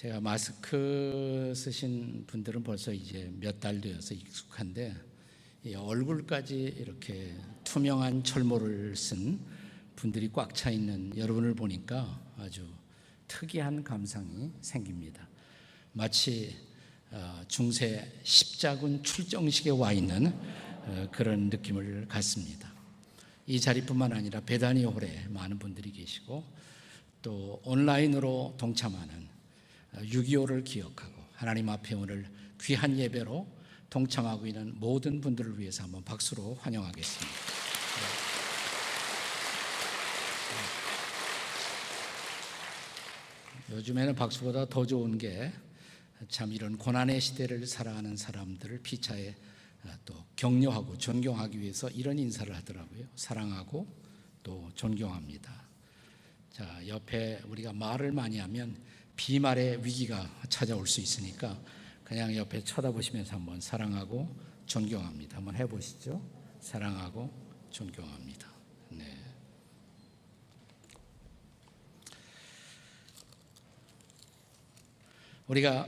제가 마스크 쓰신 분들은 벌써 이제 몇 달 되어서 익숙한데, 이 얼굴까지 이렇게 투명한 철모를 쓴 분들이 꽉 차 있는 여러분을 보니까 아주 특이한 감상이 생깁니다. 마치 중세 십자군 출정식에 와 있는 그런 느낌을 갖습니다. 이 자리뿐만 아니라 베다니 홀에 많은 분들이 계시고, 또 온라인으로 동참하는 6.25를 기억하고 하나님 앞에 오늘 귀한 예배로 동참하고 있는 모든 분들을 위해서 한번 박수로 환영하겠습니다. 요즘에는 박수보다 더 좋은 게 참 이런 고난의 시대를 살아가는 사람들을 피차에 또 격려하고 존경하기 위해서 이런 인사를 하더라고요. 사랑하고 또 존경합니다. 자, 옆에 우리가 말을 많이 하면 비말의 위기가 찾아올 수 있으니까 그냥 옆에 쳐다보시면서 한번 사랑하고 존경합니다. 한번 해보시죠. 사랑하고 존경합니다. 네. 우리가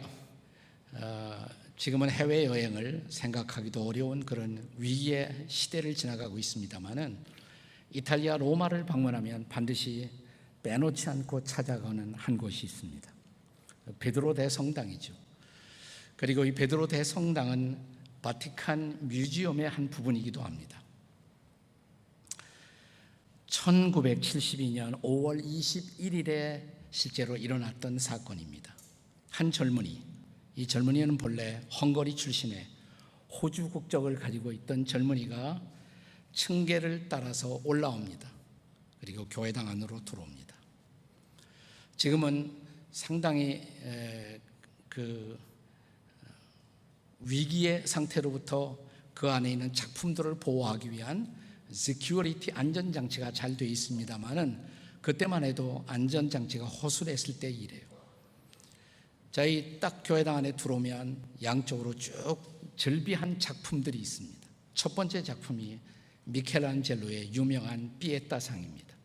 지금은 해외여행을 생각하기도 어려운 그런 위기의 시대를 지나가고 있습니다마는, 이탈리아 로마를 방문하면 반드시 빼놓지 않고 찾아가는 한 곳이 있습니다. 베드로 대성당이죠. 그리고 이 베드로 대성당은 바티칸 뮤지엄의 한 부분이기도 합니다. 1972년 5월 21일에 실제로 일어났던 사건입니다. 한 젊은이, 이 젊은이는 본래 헝가리 출신의 호주 국적을 가지고 있던 젊은이가 층계를 따라서 올라옵니다. 그리고 교회당 안으로 들어옵니다. 지금은 상당히 그 위기의 상태로부터 그 안에 있는 작품들을 보호하기 위한 시큐리티 안전장치가 잘 되어 있습니다만은, 그때만 해도 안전장치가 허술했을 때 일이에요. 자, 이 딱 교회당 안에 들어오면 양쪽으로 쭉 절비한 작품들이 있습니다. 첫 번째 작품이 미켈란젤로의 유명한 피에타상입니다.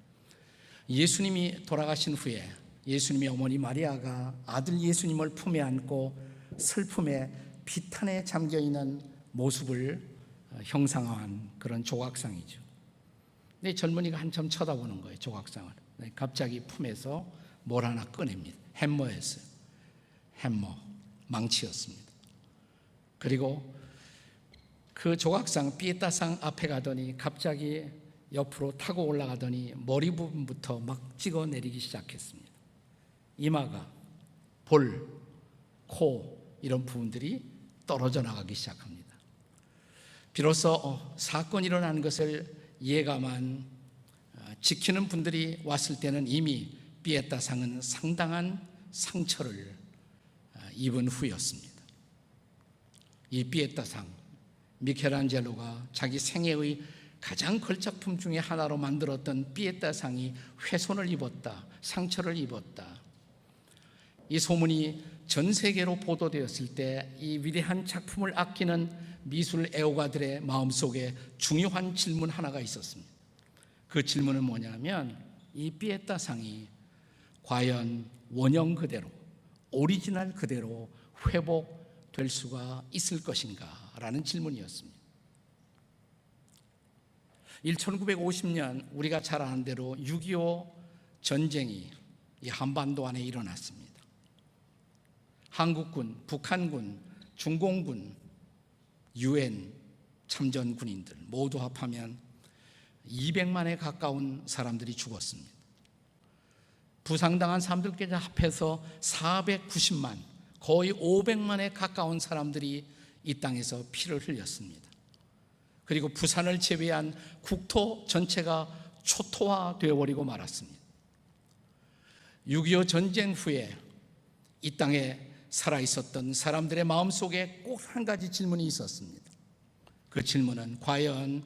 예수님이 돌아가신 후에 예수님의 어머니 마리아가 아들 예수님을 품에 안고 슬픔에 비탄에 잠겨있는 모습을 형상화한 그런 조각상이죠. 근데 젊은이가 한참 쳐다보는 거예요, 조각상을. 갑자기 품에서 뭘 하나 꺼냅니다. 햄머였어요. 햄머, 망치였습니다. 그리고 그 조각상 피에타상 앞에 가더니 갑자기 옆으로 타고 올라가더니 머리 부분부터 막 찍어내리기 시작했습니다. 이마가, 볼, 코 이런 부분들이 떨어져 나가기 시작합니다. 비로소 사건이 일어난 것을 예감한 지키는 분들이 왔을 때는 이미 피에타상은 상당한 상처를 입은 후였습니다. 이 피에타상, 미켈란젤로가 자기 생애의 가장 걸작품 중에 하나로 만들었던 피에타상이 훼손을 입었다, 상처를 입었다. 이 소문이 전 세계로 보도되었을 때 이 위대한 작품을 아끼는 미술 애호가들의 마음속에 중요한 질문 하나가 있었습니다. 그 질문은 뭐냐면, 이 피에타상이 과연 원형 그대로, 오리지널 그대로 회복될 수가 있을 것인가 라는 질문이었습니다. 1950년 우리가 잘 아는 대로 6.25 전쟁이 이 한반도 안에 일어났습니다. 한국군, 북한군, 중공군, UN 참전 군인들 모두 합하면 200만에 가까운 사람들이 죽었습니다. 부상당한 사람들까지 합해서 490만, 거의 500만에 가까운 사람들이 이 땅에서 피를 흘렸습니다. 그리고 부산을 제외한 국토 전체가 초토화되어 버리고 말았습니다. 6.25 전쟁 후에 이 땅에 살아있었던 사람들의 마음속에 꼭 한 가지 질문이 있었습니다. 그 질문은 과연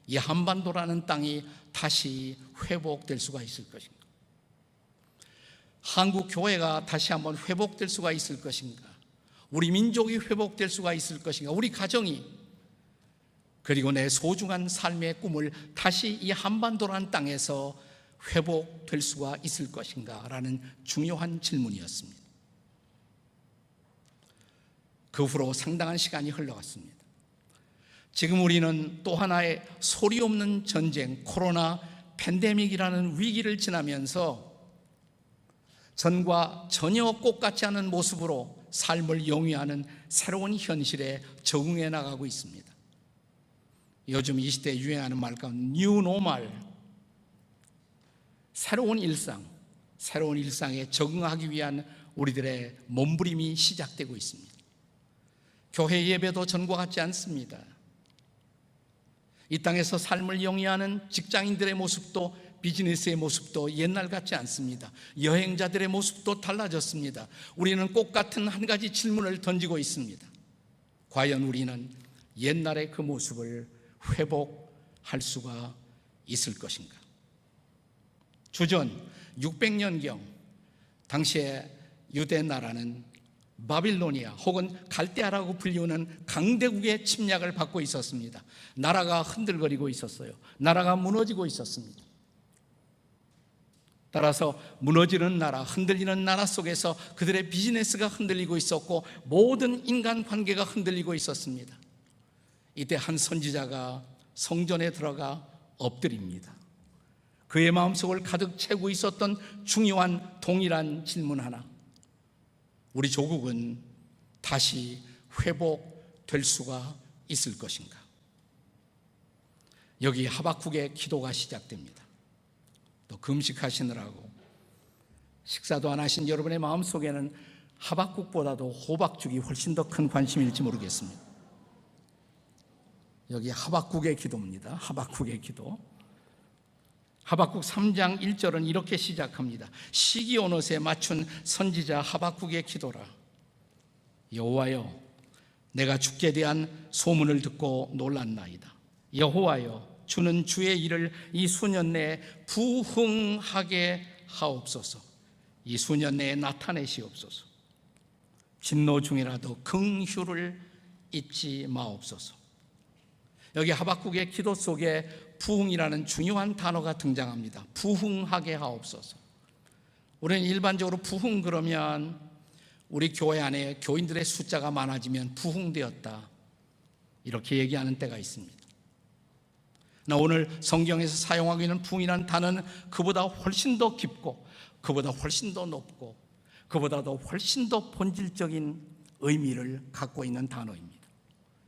이 한반도라는 땅이 다시 회복될 수가 있을 것인가? 한국 교회가 다시 한번 회복될 수가 있을 것인가? 우리 민족이 회복될 수가 있을 것인가? 우리 가정이, 그리고 내 소중한 삶의 꿈을 다시 이 한반도라는 땅에서 회복될 수가 있을 것인가? 라는 중요한 질문이었습니다. 그 후로 상당한 시간이 흘러갔습니다. 지금 우리는 또 하나의 소리 없는 전쟁, 코로나 팬데믹이라는 위기를 지나면서 전과 전혀 꽃같지 않은 모습으로 삶을 영위하는 새로운 현실에 적응해 나가고 있습니다. 요즘 이 시대에 유행하는 말 가운데 뉴노멀, 새로운 일상에 적응하기 위한 우리들의 몸부림이 시작되고 있습니다. 교회 예배도 전과 같지 않습니다. 이 땅에서 삶을 영위하는 직장인들의 모습도, 비즈니스의 모습도 옛날 같지 않습니다. 여행자들의 모습도 달라졌습니다. 우리는 꼭 같은 한 가지 질문을 던지고 있습니다. 과연 우리는 옛날의 그 모습을 회복할 수가 있을 것인가? 주전 600년경 당시에 유대 나라는 바빌로니아 혹은 갈대아라고 불리우는 강대국의 침략을 받고 있었습니다. 나라가 흔들거리고 있었어요. 나라가 무너지고 있었습니다. 따라서 무너지는 나라, 흔들리는 나라 속에서 그들의 비즈니스가 흔들리고 있었고 모든 인간관계가 흔들리고 있었습니다. 이때 한 선지자가 성전에 들어가 엎드립니다. 그의 마음속을 가득 채우고 있었던 중요한 동일한 질문 하나: 우리 조국은 다시 회복될 수가 있을 것인가? 여기 하박국의 기도가 시작됩니다. 또 금식하시느라고 식사도 안 하신 여러분의 마음속에는 하박국보다도 호박죽이 훨씬 더 큰 관심일지 모르겠습니다. 여기 하박국의 기도입니다. 하박국의 기도. 하박국 3장 1절은 이렇게 시작합니다. 시기 온옷에 맞춘 선지자 하박국의 기도라. 여호와여, 내가 주께 대한 소문을 듣고 놀랐나이다. 여호와여, 주는 주의 일을 이 수년 내에 부흥하게 하옵소서. 이 수년 내에 나타내시옵소서. 진노 중이라도 긍휼을 잊지 마옵소서. 여기 하박국의 기도 속에 부흥이라는 중요한 단어가 등장합니다. 부흥하게 하옵소서. 우리는 일반적으로 부흥 그러면 우리 교회 안에 교인들의 숫자가 많아지면 부흥되었다, 이렇게 얘기하는 때가 있습니다. 나 오늘 성경에서 사용하고 있는 부흥이라는 단어는 그보다 훨씬 더 깊고, 그보다 훨씬 더 높고, 그보다도 훨씬 더 본질적인 의미를 갖고 있는 단어입니다.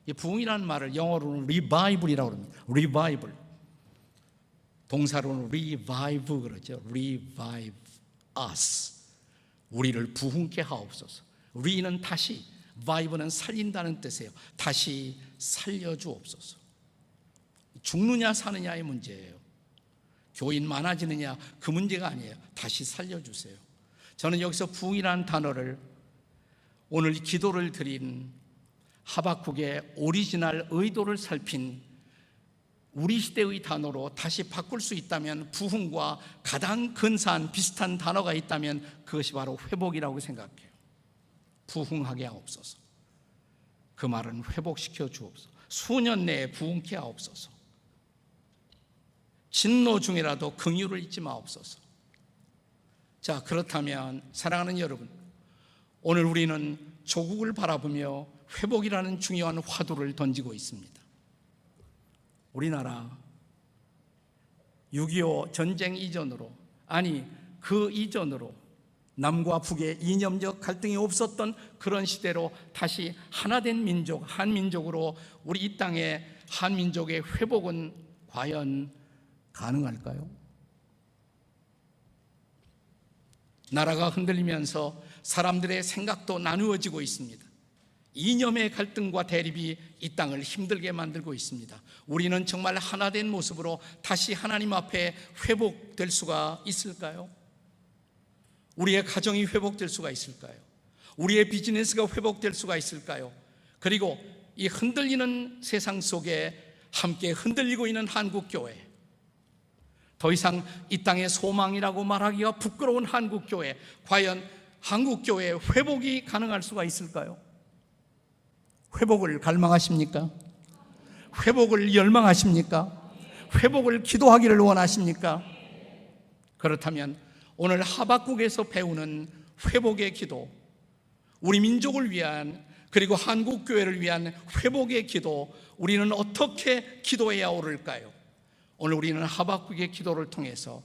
이 부흥이라는 말을 영어로는 revival이라고 합니다. revival. 동사로는 revive 그러죠. revive us. 우리를 부흥케 하옵소서. re는 다시, vive는 살린다는 뜻이에요. 다시 살려주옵소서. 죽느냐 사느냐의 문제예요. 교인 많아지느냐 그 문제가 아니에요. 다시 살려주세요. 저는 여기서 부흥이라는 단어를 오늘 기도를 드린 하박국의 오리지널 의도를 살핀 우리 시대의 단어로 다시 바꿀 수 있다면, 부흥과 가장 근사한 비슷한 단어가 있다면 그것이 바로 회복이라고 생각해요. 부흥하게 하옵소서. 그 말은 회복시켜 주옵소서. 수년 내에 부흥케 하옵소서. 진노 중이라도 긍휼을 잊지 마옵소서. 자, 그렇다면 사랑하는 여러분, 오늘 우리는 조국을 바라보며 회복이라는 중요한 화두를 던지고 있습니다. 우리나라 6.25 전쟁 이전으로, 아니 그 이전으로 남과 북의 이념적 갈등이 없었던 그런 시대로 다시 하나된 민족, 한민족으로 우리 이 땅의 한민족의 회복은 과연 가능할까요? 나라가 흔들리면서 사람들의 생각도 나누어지고 있습니다. 이념의 갈등과 대립이 이 땅을 힘들게 만들고 있습니다. 우리는 정말 하나된 모습으로 다시 하나님 앞에 회복될 수가 있을까요? 우리의 가정이 회복될 수가 있을까요? 우리의 비즈니스가 회복될 수가 있을까요? 그리고 이 흔들리는 세상 속에 함께 흔들리고 있는 한국교회, 더 이상 이 땅의 소망이라고 말하기가 부끄러운 한국교회, 과연 한국교회의 회복이 가능할 수가 있을까요? 회복을 갈망하십니까? 회복을 열망하십니까? 회복을 기도하기를 원하십니까? 그렇다면 오늘 하박국에서 배우는 회복의 기도, 우리 민족을 위한 그리고 한국교회를 위한 회복의 기도, 우리는 어떻게 기도해야 옳을까요? 오늘 우리는 하박국의 기도를 통해서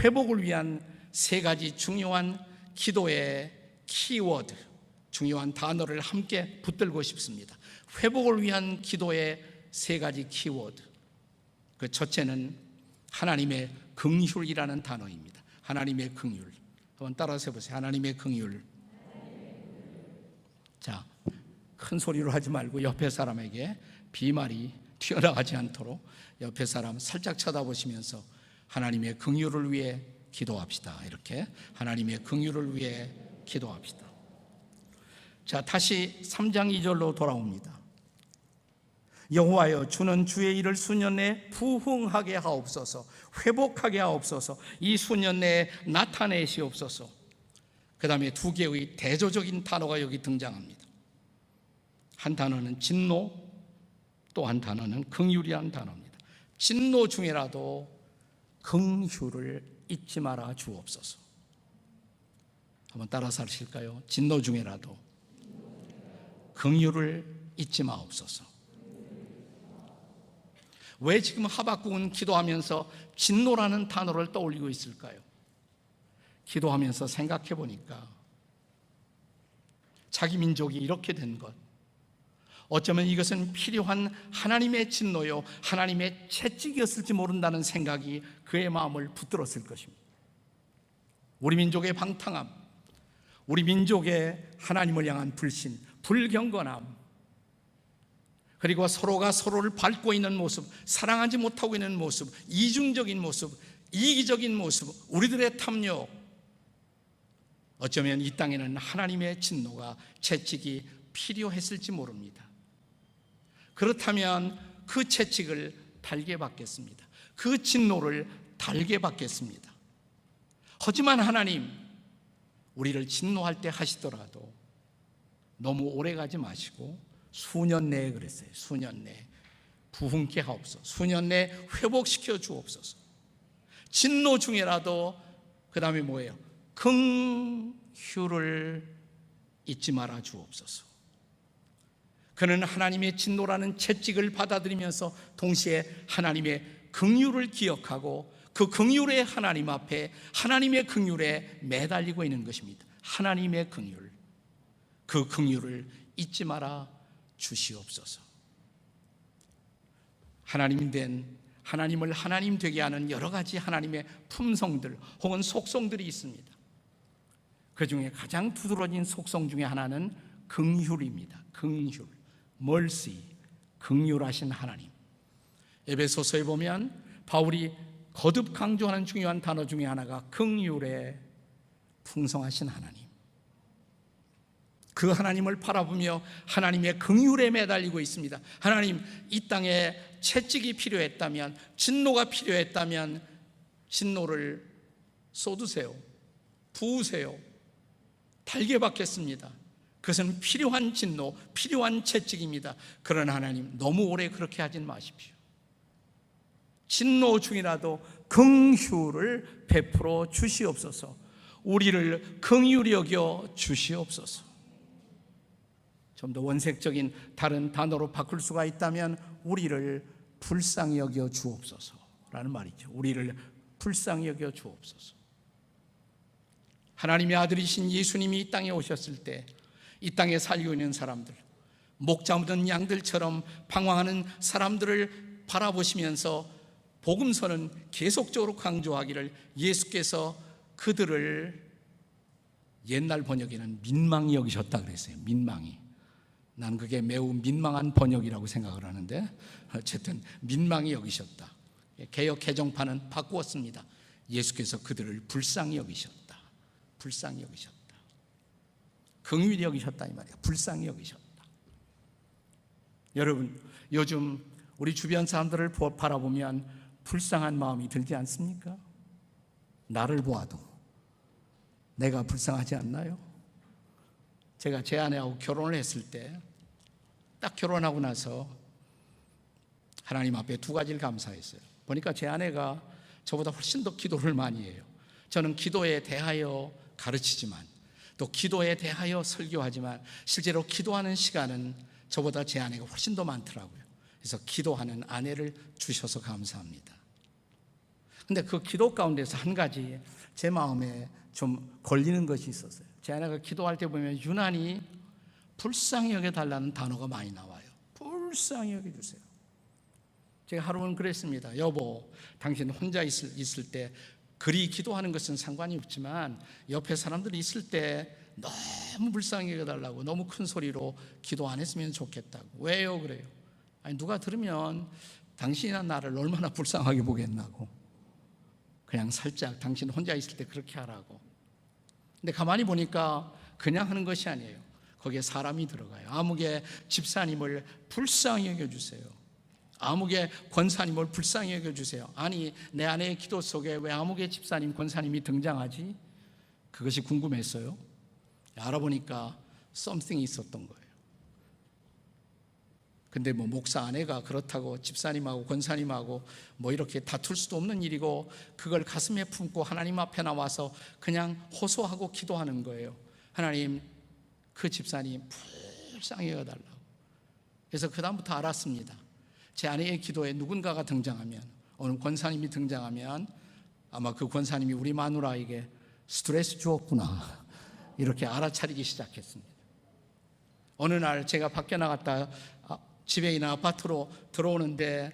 회복을 위한 세 가지 중요한 기도의 키워드, 중요한 단어를 함께 붙들고 싶습니다. 회복을 위한 기도의 세 가지 키워드. 그 첫째는 하나님의 긍휼이라는 단어입니다. 하나님의 긍휼. 한번 따라서 해보세요. 하나님의 긍휼. 자, 큰 소리로 하지 말고 옆에 사람에게 비말이 튀어나가지 않도록 옆에 사람 살짝 쳐다보시면서 하나님의 긍휼을 위해 기도합시다. 이렇게 하나님의 긍휼을 위해 기도합시다. 자, 다시 3장 2절로 돌아옵니다. 여호와여, 주는 주의 일을 수년 내에 부흥하게 하옵소서, 회복하게 하옵소서, 이 수년 내에 나타내시옵소서. 그 다음에 두 개의 대조적인 단어가 여기 등장합니다. 한 단어는 진노, 또 한 단어는 긍휼이라는 단어입니다. 진노 중에라도 긍휼을 잊지 마라 주옵소서. 한번 따라서 하실까요? 진노 중에라도 긍휼을 잊지 마옵소서. 왜 지금 하박국은 기도하면서 진노라는 단어를 떠올리고 있을까요? 기도하면서 생각해 보니까 자기 민족이 이렇게 된 것, 어쩌면 이것은 필요한 하나님의 진노요, 하나님의 채찍이었을지 모른다는 생각이 그의 마음을 붙들었을 것입니다. 우리 민족의 방탕함, 우리 민족의 하나님을 향한 불신, 불경건함, 그리고 서로가 서로를 밟고 있는 모습, 사랑하지 못하고 있는 모습, 이중적인 모습, 이기적인 모습, 우리들의 탐욕, 어쩌면 이 땅에는 하나님의 진노가, 채찍이 필요했을지 모릅니다. 그렇다면 그 채찍을 달게 받겠습니다. 그 진노를 달게 받겠습니다. 하지만 하나님, 우리를 진노할 때 하시더라도 너무 오래 가지 마시고 수년 내에 그랬어요. 수년 내에 부흥케 하옵소서. 수년 내에 회복시켜 주옵소서. 진노 중에라도 그 다음에 뭐예요? 긍휼을 잊지 말아 주옵소서. 그는 하나님의 진노라는 채찍을 받아들이면서 동시에 하나님의 긍휼을 기억하고 그 긍휼의 하나님 앞에 하나님의 긍휼에 매달리고 있는 것입니다. 하나님의 긍휼, 그 긍휼을 잊지 마라 주시옵소서. 하나님 된, 하나님을 하나님 되게 하는 여러 가지 하나님의 품성들 혹은 속성들이 있습니다. 그 중에 가장 두드러진 속성 중에 하나는 긍휼입니다. 긍휼, mercy, 긍휼하신 하나님. 에베소서에 보면 바울이 거듭 강조하는 중요한 단어 중에 하나가 긍휼에 풍성하신 하나님. 그 하나님을 바라보며 하나님의 긍휼에 매달리고 있습니다. 하나님, 이 땅에 채찍이 필요했다면, 진노가 필요했다면 진노를 쏟으세요. 부으세요. 달게 받겠습니다. 그것은 필요한 진노, 필요한 채찍입니다. 그러나 하나님, 너무 오래 그렇게 하진 마십시오. 진노 중이라도 긍휼을 베풀어 주시옵소서. 우리를 긍휼히 여겨 주시옵소서. 좀 더 원색적인 다른 단어로 바꿀 수가 있다면 우리를 불쌍히 여겨 주옵소서라는 말이죠. 우리를 불쌍히 여겨 주옵소서. 하나님의 아들이신 예수님이 이 땅에 오셨을 때 이 땅에 살고 있는 사람들, 목 잠든 양들처럼 방황하는 사람들을 바라보시면서 복음서는 계속적으로 강조하기를 예수께서 그들을 옛날 번역에는 민망히 여기셨다 그랬어요. 민망히. 난 그게 매우 민망한 번역이라고 생각을 하는데 어쨌든 민망히 여기셨다. 개역 개정판은 바꾸었습니다. 예수께서 그들을 불쌍히 여기셨다. 불쌍히 여기셨다. 긍휼히 여기셨다 이 말이에요. 불쌍히 여기셨다. 여러분, 요즘 우리 주변 사람들을 바라보면 불쌍한 마음이 들지 않습니까? 나를 보아도 내가 불쌍하지 않나요? 제가 제 아내하고 결혼을 했을 때 딱 결혼하고 나서 하나님 앞에 두 가지를 감사했어요. 보니까 제 아내가 저보다 훨씬 더 기도를 많이 해요. 저는 기도에 대하여 가르치지만 또 기도에 대하여 설교하지만 실제로 기도하는 시간은 저보다 제 아내가 훨씬 더 많더라고요. 그래서 기도하는 아내를 주셔서 감사합니다. 근데 그 기도 가운데서 한 가지 제 마음에 좀 걸리는 것이 있었어요. 제 아내가 기도할 때 보면 유난히 불쌍히 여겨달라는 단어가 많이 나와요. 불쌍히 여겨주세요. 제가 하루는 그랬습니다. 여보, 당신 혼자 있을 때 그리 기도하는 것은 상관이 없지만 옆에 사람들이 있을 때 너무 불쌍히 여겨달라고 너무 큰 소리로 기도 안 했으면 좋겠다고. 왜요? 그래요. 아니, 누가 들으면 당신이나 나를 얼마나 불쌍하게 보겠나고. 그냥 살짝 당신 혼자 있을 때 그렇게 하라고. 근데 가만히 보니까 그냥 하는 것이 아니에요. 거기에 사람이 들어가요. 아무개 집사님을 불쌍히 여겨주세요. 아무개 권사님을 불쌍히 여겨주세요. 아니, 내 아내의 기도 속에 왜 아무개 집사님, 권사님이 등장하지? 그것이 궁금했어요. 알아보니까 something이 있었던 거예요. 근데 목사 아내가 그렇다고 집사님하고 권사님하고 이렇게 다툴 수도 없는 일이고, 그걸 가슴에 품고 하나님 앞에 나와서 그냥 호소하고 기도하는 거예요. 하나님, 그 집사님 불쌍히 여겨달라고. 그래서 그 다음부터 알았습니다. 제 아내의 기도에 누군가가 등장하면, 어느 권사님이 등장하면 아마 그 권사님이 우리 마누라에게 스트레스 주었구나, 이렇게 알아차리기 시작했습니다. 어느 날 제가 밖에 나갔다 집에 있는 아파트로 들어오는데,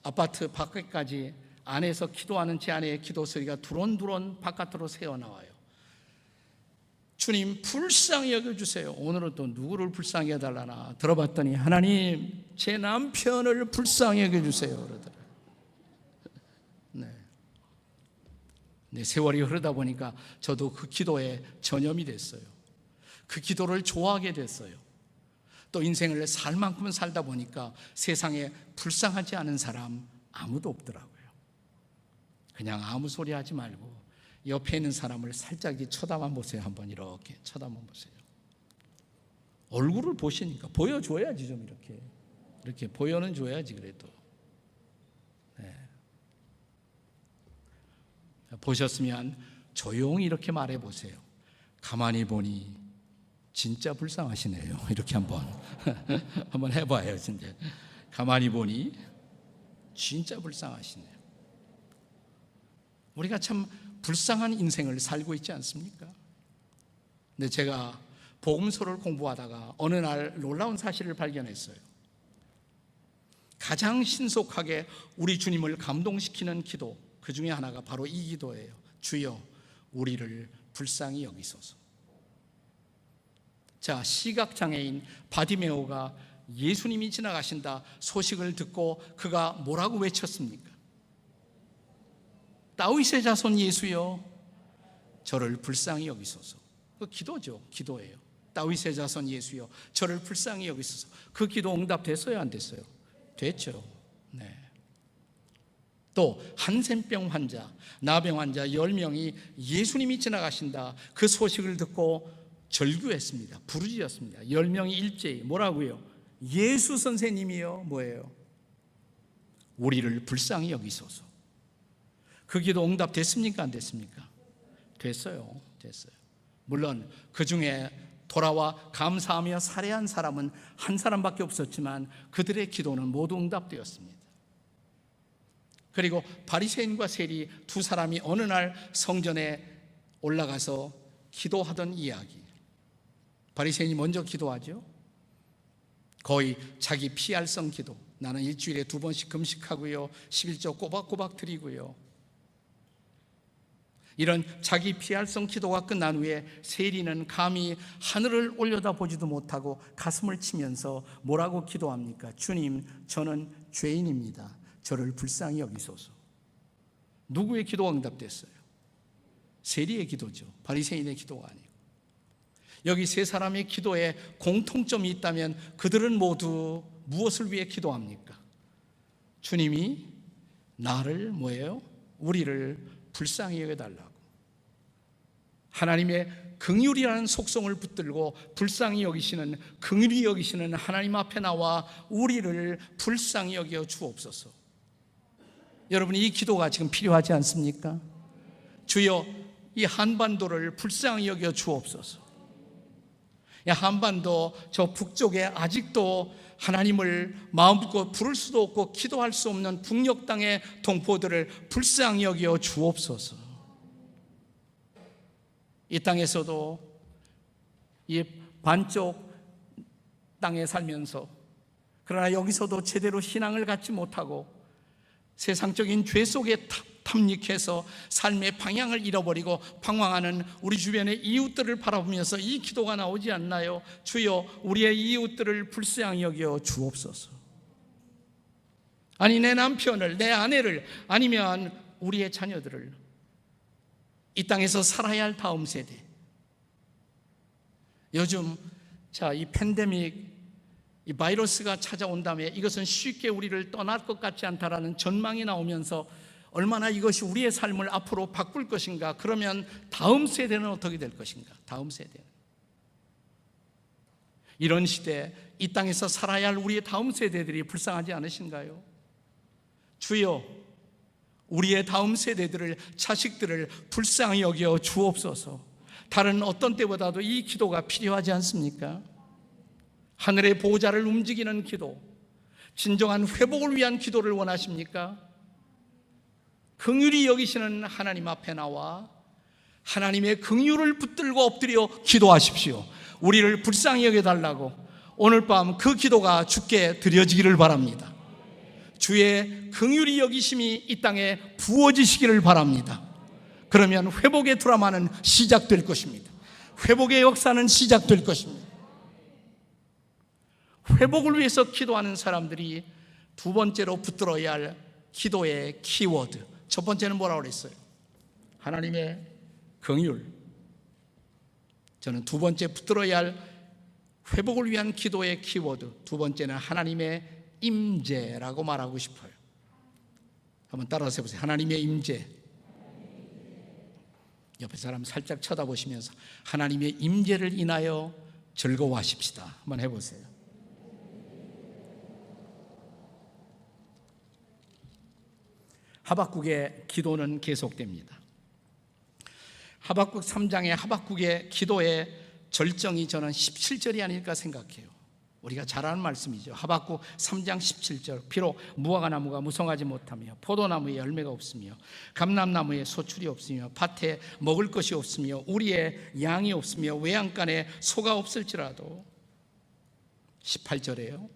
아파트 밖에까지 안에서 기도하는 제 아내의 기도 소리가 두런두런 바깥으로 새어나와요. 주님, 불쌍히 여겨주세요. 오늘은 또 누구를 불쌍히 해달라나 들어봤더니, 하나님, 제 남편을 불쌍히 여겨주세요 그러더라고요. 네, 세월이 흐르다 보니까 저도 그 기도에 전염이 됐어요. 그 기도를 좋아하게 됐어요. 또 인생을 살 만큼 살다 보니까 세상에 불쌍하지 않은 사람 아무도 없더라고요. 그냥 아무 소리 하지 말고 옆에 있는 사람을 살짝 쳐다만 보세요. 한번 이렇게 쳐다만 보세요. 얼굴을 보시니까 보여줘야지, 좀 이렇게 보여는 줘야지. 그래도 보셨으면 조용히 이렇게 말해 보세요. 가만히 보니 진짜 불쌍하시네요. 이렇게 한번 해봐요. 진짜 가만히 보니 진짜 불쌍하시네요. 우리가 참 불쌍한 인생을 살고 있지 않습니까? 근데 제가 복음서를 공부하다가 어느 날 놀라운 사실을 발견했어요. 가장 신속하게 우리 주님을 감동시키는 기도, 그 중에 하나가 바로 이 기도예요. 주여, 우리를 불쌍히 여기소서. 자, 시각장애인 바디메오가 예수님이 지나가신다 소식을 듣고 그가 뭐라고 외쳤습니까? 다윗의 자손 예수여, 저를 불쌍히 여기소서. 그 기도죠. 기도예요. 다윗의 자손 예수여, 저를 불쌍히 여기소서. 그 기도 응답됐어요? 안 됐어요? 됐죠. 네. 또 한센병 환자, 나병 환자 10명이 예수님이 지나가신다 그 소식을 듣고 절규했습니다. 부르짖었습니다. 10명이 일제히 뭐라고요? 예수 선생님이요. 뭐예요? 우리를 불쌍히 여기소서. 그 기도 응답됐습니까? 안 됐습니까? 됐어요. 물론 그 중에 돌아와 감사하며 살해한 사람은 한 사람밖에 없었지만 그들의 기도는 모두 응답되었습니다. 그리고 바리새인과 세리 두 사람이 어느 날 성전에 올라가서 기도하던 이야기. 바리새인이 먼저 기도하죠. 거의 자기 피할성 기도. 나는 일주일에 2번씩 금식하고요, 11조 꼬박꼬박 드리고요. 이런 자기 피할성 기도가 끝난 후에 세리는 감히 하늘을 올려다보지도 못하고 가슴을 치면서 뭐라고 기도합니까? 주님, 저는 죄인입니다. 저를 불쌍히 여기소서. 누구의 기도가 응답됐어요? 세리의 기도죠. 바리새인의 기도가 아니고. 여기 세 사람의 기도에 공통점이 있다면 그들은 모두 무엇을 위해 기도합니까? 주님이 나를 뭐예요? 우리를 불쌍히 여겨달라고. 하나님의 긍휼이라는 속성을 붙들고 불쌍히 여기시는, 긍휼히 여기시는 하나님 앞에 나와 우리를 불쌍히 여겨 주옵소서. 여러분, 이 기도가 지금 필요하지 않습니까? 주여, 이 한반도를 불쌍히 여겨 주옵소서. 이 한반도 저 북쪽에 아직도 하나님을 마음껏 부를 수도 없고 기도할 수 없는 북녘 땅의 동포들을 불쌍히 여겨 주옵소서. 이 땅에서도 이 반쪽 땅에 살면서, 그러나 여기서도 제대로 신앙을 갖지 못하고 세상적인 죄 속에 탐닉해서 삶의 방향을 잃어버리고 방황하는 우리 주변의 이웃들을 바라보면서 이 기도가 나오지 않나요? 주여, 우리의 이웃들을 불쌍히 여겨 주옵소서. 아니, 내 남편을, 내 아내를, 아니면 우리의 자녀들을, 이 땅에서 살아야 할 다음 세대. 요즘 이 팬데믹, 이 바이러스가 찾아온 다음에 이것은 쉽게 우리를 떠날 것 같지 않다라는 전망이 나오면서 얼마나 이것이 우리의 삶을 앞으로 바꿀 것인가, 그러면 다음 세대는 어떻게 될 것인가, 다음 세대는. 이런 시대, 이 땅에서 살아야 할 우리의 다음 세대들이 불쌍하지 않으신가요? 주여, 우리의 다음 세대들을, 자식들을 불쌍히 여겨 주옵소서. 다른 어떤 때보다도 이 기도가 필요하지 않습니까? 하늘의 보호자를 움직이는 기도, 진정한 회복을 위한 기도를 원하십니까? 긍휼히 여기시는 하나님 앞에 나와 하나님의 긍휼을 붙들고 엎드려 기도하십시오. 우리를 불쌍히 여겨달라고 오늘 밤 그 기도가 주께 드려지기를 바랍니다. 주의 긍휼히 여기심이 이 땅에 부어지시기를 바랍니다. 그러면 회복의 드라마는 시작될 것입니다. 회복의 역사는 시작될 것입니다. 회복을 위해서 기도하는 사람들이 두 번째로 붙들어야 할 기도의 키워드, 첫 번째는 뭐라고 그랬어요? 하나님의 긍휼. 저는 두 번째 붙들어야 할 회복을 위한 기도의 키워드, 두 번째는 하나님의 임재라고 말하고 싶어요. 한번 따라서 해보세요. 하나님의 임재. 옆에 사람 살짝 쳐다보시면서 하나님의 임재를 인하여 즐거워하십시다. 한번 해보세요. 하박국의 기도는 계속됩니다. 하박국 3장의 하박국의 기도의 절정이 저는 17절이 아닐까 생각해요. 우리가 잘 아는 말씀이죠. 하박국 3장 17절. 비록 무화과나무가 무성하지 못하며 포도나무에 열매가 없으며 감람나무에 소출이 없으며 밭에 먹을 것이 없으며 우리의 양이 없으며 외양간에 소가 없을지라도, 18절에요.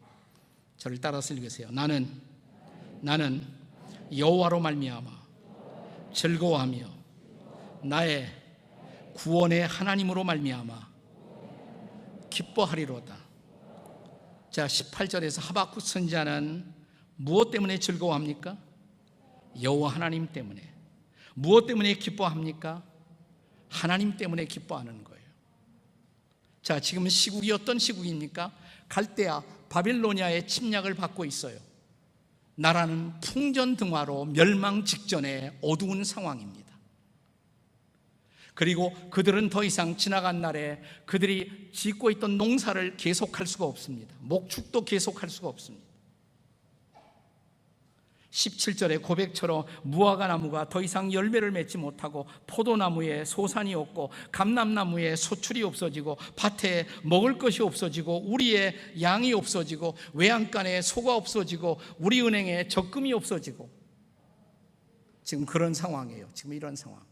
저를 따라서 읽으세요. 나는 여호와로 말미암아 즐거워하며 나의 구원의 하나님으로 말미암아 기뻐하리로다. 자, 18절에서 하박국 선지자는 무엇 때문에 즐거워합니까? 여호와 하나님 때문에. 무엇 때문에 기뻐합니까? 하나님 때문에 기뻐하는 거예요. 자, 지금 시국이 어떤 시국입니까? 갈대아 바빌로니아의 침략을 받고 있어요. 나라는 풍전등화로 멸망 직전의 어두운 상황입니다. 그리고 그들은 더 이상 지나간 날에 그들이 짓고 있던 농사를 계속할 수가 없습니다. 목축도 계속할 수가 없습니다. 17절의 고백처럼 무화과나무가 더 이상 열매를 맺지 못하고 포도나무에 소산이 없고 감람나무에 소출이 없어지고 밭에 먹을 것이 없어지고 우리의 양이 없어지고 외양간에 소가 없어지고 우리 은행에 적금이 없어지고, 지금 그런 상황이에요. 지금 이런 상황.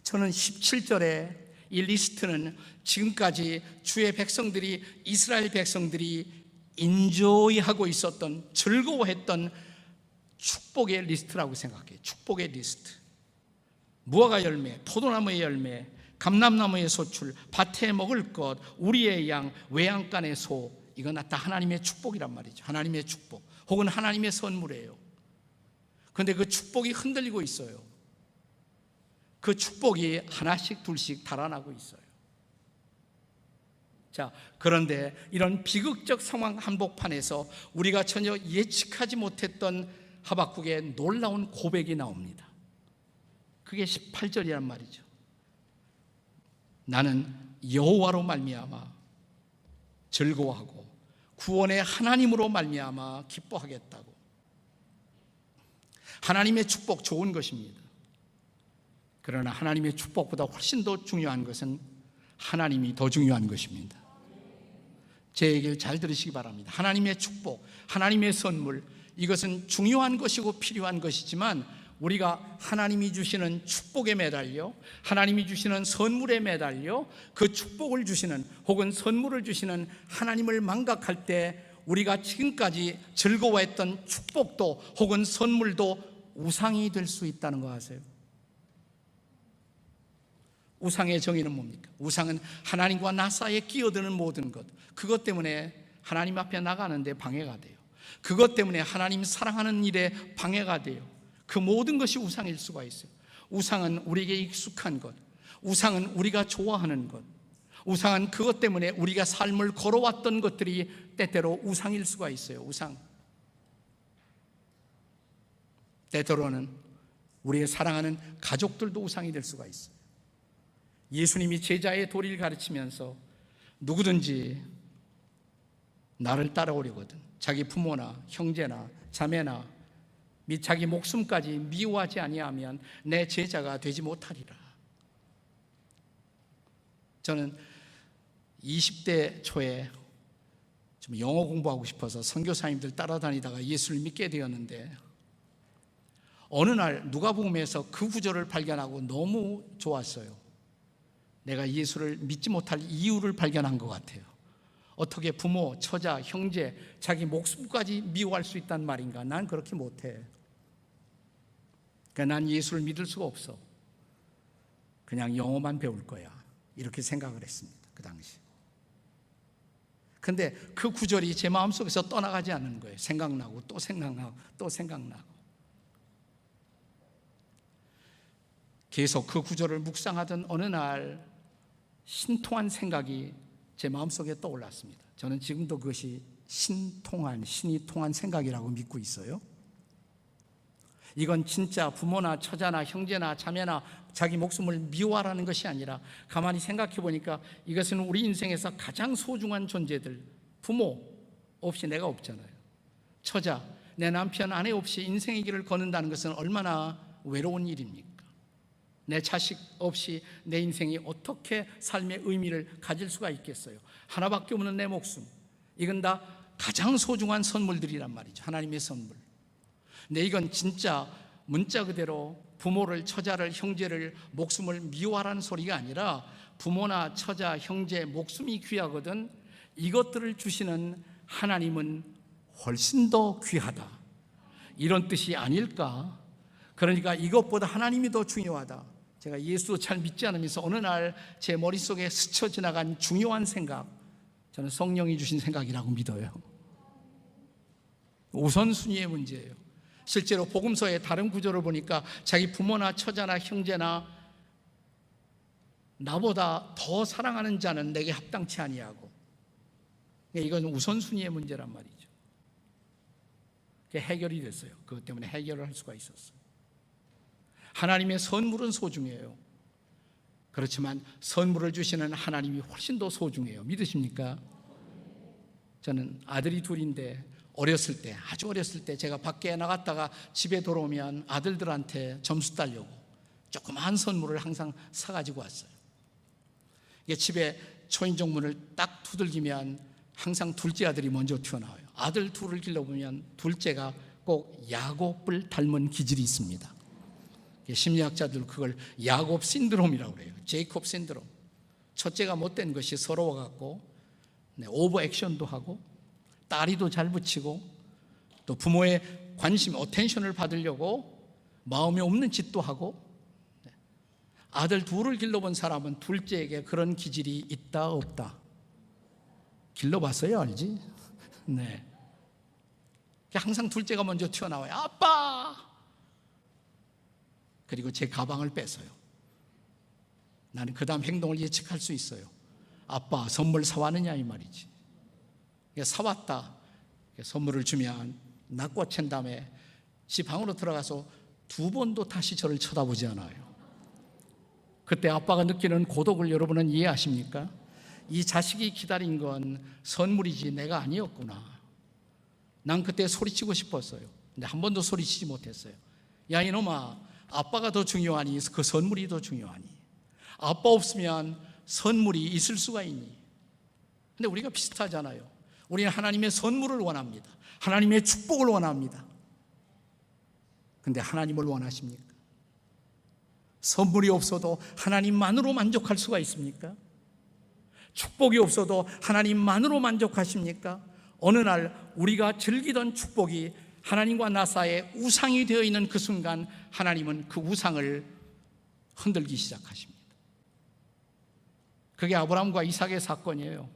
저는 17절의 이 리스트는 지금까지 주의 백성들이, 이스라엘 백성들이 인조이하고 있었던, 즐거워했던 축복의 리스트라고 생각해요. 축복의 리스트. 무화과 열매, 포도나무의 열매, 감람나무의 소출, 밭에 먹을 것, 우리의 양, 외양간의 소, 이건 다 하나님의 축복이란 말이죠. 하나님의 축복, 혹은 하나님의 선물이에요. 그런데 그 축복이 흔들리고 있어요. 그 축복이 하나씩 둘씩 달아나고 있어요. 자, 그런데 이런 비극적 상황 한복판에서 우리가 전혀 예측하지 못했던 하박국의 놀라운 고백이 나옵니다. 그게 18절이란 말이죠. 나는 여호와로 말미암아 즐거워하고 구원의 하나님으로 말미암아 기뻐하겠다고. 하나님의 축복 좋은 것입니다. 그러나 하나님의 축복보다 훨씬 더 중요한 것은 하나님이 더 중요한 것입니다. 제 얘기를 잘 들으시기 바랍니다. 하나님의 축복, 하나님의 선물, 이것은 중요한 것이고 필요한 것이지만 우리가 하나님이 주시는 축복에 매달려, 하나님이 주시는 선물에 매달려 그 축복을 주시는 혹은 선물을 주시는 하나님을 망각할 때 우리가 지금까지 즐거워했던 축복도 혹은 선물도 우상이 될 수 있다는 거 아세요? 우상의 정의는 뭡니까? 우상은 하나님과 나 사이에 끼어드는 모든 것, 그것 때문에 하나님 앞에 나가는데 방해가 돼요. 그것 때문에 하나님 사랑하는 일에 방해가 돼요. 그 모든 것이 우상일 수가 있어요. 우상은 우리에게 익숙한 것, 우상은 우리가 좋아하는 것, 우상은 그것 때문에 우리가 삶을 걸어왔던 것들이 때때로 우상일 수가 있어요. 우상. 때때로는 우리의 사랑하는 가족들도 우상이 될 수가 있어요. 예수님이 제자의 도리를 가르치면서 누구든지 나를 따라오려거든 자기 부모나 형제나 자매나 및 자기 목숨까지 미워하지 아니하면 내 제자가 되지 못하리라. 저는 20대 초에 좀 영어 공부하고 싶어서 선교사님들 따라다니다가 예수를 믿게 되었는데 어느 날 누가복음에서 그 구절을 발견하고 너무 좋았어요. 내가 예수를 믿지 못할 이유를 발견한 것 같아요. 어떻게 부모, 처자, 형제, 자기 목숨까지 미워할 수 있단 말인가? 난 그렇게 못해. 그러니까 난 예수를 믿을 수가 없어. 그냥 영어만 배울 거야. 이렇게 생각을 했습니다. 그 당시. 근데 그 구절이 제 마음속에서 떠나가지 않는 거예요. 생각나고 또 생각나고 또 생각나고. 계속 그 구절을 묵상하던 어느 날 신통한 생각이 제 마음속에 떠올랐습니다. 저는 지금도 그것이 신이 통한 생각이라고 믿고 있어요. 이건 진짜 부모나 처자나 형제나 자매나 자기 목숨을 미워하라는 것이 아니라 가만히 생각해 보니까 이것은 우리 인생에서 가장 소중한 존재들, 부모 없이 내가 없잖아요. 처자, 내 남편, 아내 없이 인생의 길을 걷는다는 것은 얼마나 외로운 일입니까? 내 자식 없이 내 인생이 어떻게 삶의 의미를 가질 수가 있겠어요? 하나밖에 없는 내 목숨, 이건 다 가장 소중한 선물들이란 말이죠. 하나님의 선물. 근데 이건 진짜 문자 그대로 부모를, 처자를, 형제를, 목숨을 미워하라는 소리가 아니라 부모나 처자, 형제, 목숨이 귀하거든 이것들을 주시는 하나님은 훨씬 더 귀하다, 이런 뜻이 아닐까? 그러니까 이것보다 하나님이 더 중요하다. 제가 예수도 잘 믿지 않으면서 어느 날 제 머릿속에 스쳐 지나간 중요한 생각, 저는 성령이 주신 생각이라고 믿어요. 우선순위의 문제예요. 실제로 복음서의 다른 구절을 보니까 자기 부모나 처자나 형제나 나보다 더 사랑하는 자는 내게 합당치 아니하고, 이건 우선순위의 문제란 말이죠. 그게 해결이 됐어요. 그것 때문에 해결을 할 수가 있었어요. 하나님의 선물은 소중해요. 그렇지만 선물을 주시는 하나님이 훨씬 더 소중해요. 믿으십니까? 저는 아들이 둘인데 어렸을 때, 아주 어렸을 때 제가 밖에 나갔다가 집에 돌아오면 아들들한테 점수 따려고 조그마한 선물을 항상 사가지고 왔어요. 이게 집에 초인종 문을 딱 두들기면 항상 둘째 아들이 먼저 튀어나와요. 아들 둘을 길러보면 둘째가 꼭 야곱을 닮은 기질이 있습니다. 심리학자들 그걸 야곱 신드롬이라고 그래요. 제이콥 신드롬. 첫째가 못된 것이 서러워갖고 오버 액션도 하고 따리도 잘 붙이고 또 부모의 관심, 어텐션을 받으려고 마음에 없는 짓도 하고, 아들 둘을 길러본 사람은 둘째에게 그런 기질이 있다 없다? 길러봤어요, 알지? 네. 항상 둘째가 먼저 튀어나와요. 아빠! 그리고 제 가방을 뺏어요. 나는 그 다음 행동을 예측할 수 있어요. 아빠, 선물 사왔느냐 이 말이지. 사왔다. 선물을 주면 낚아챈 다음에 집 방으로 들어가서 두 번도 다시 저를 쳐다보지 않아요. 그때 아빠가 느끼는 고독을 여러분은 이해하십니까? 이 자식이 기다린 건 선물이지 내가 아니었구나. 난 그때 소리치고 싶었어요. 근데 한 번도 소리치지 못했어요. 야 이놈아, 아빠가 더 중요하니 그 선물이 더 중요하니? 아빠 없으면 선물이 있을 수가 있니? 근데 우리가 비슷하잖아요. 우리는 하나님의 선물을 원합니다. 하나님의 축복을 원합니다. 근데 하나님을 원하십니까? 선물이 없어도 하나님만으로 만족할 수가 있습니까? 축복이 없어도 하나님만으로 만족하십니까? 어느 날 우리가 즐기던 축복이 하나님과 나 사이에 우상이 되어 있는 그 순간 하나님은 그 우상을 흔들기 시작하십니다. 그게 아브라함과 이삭의 사건이에요.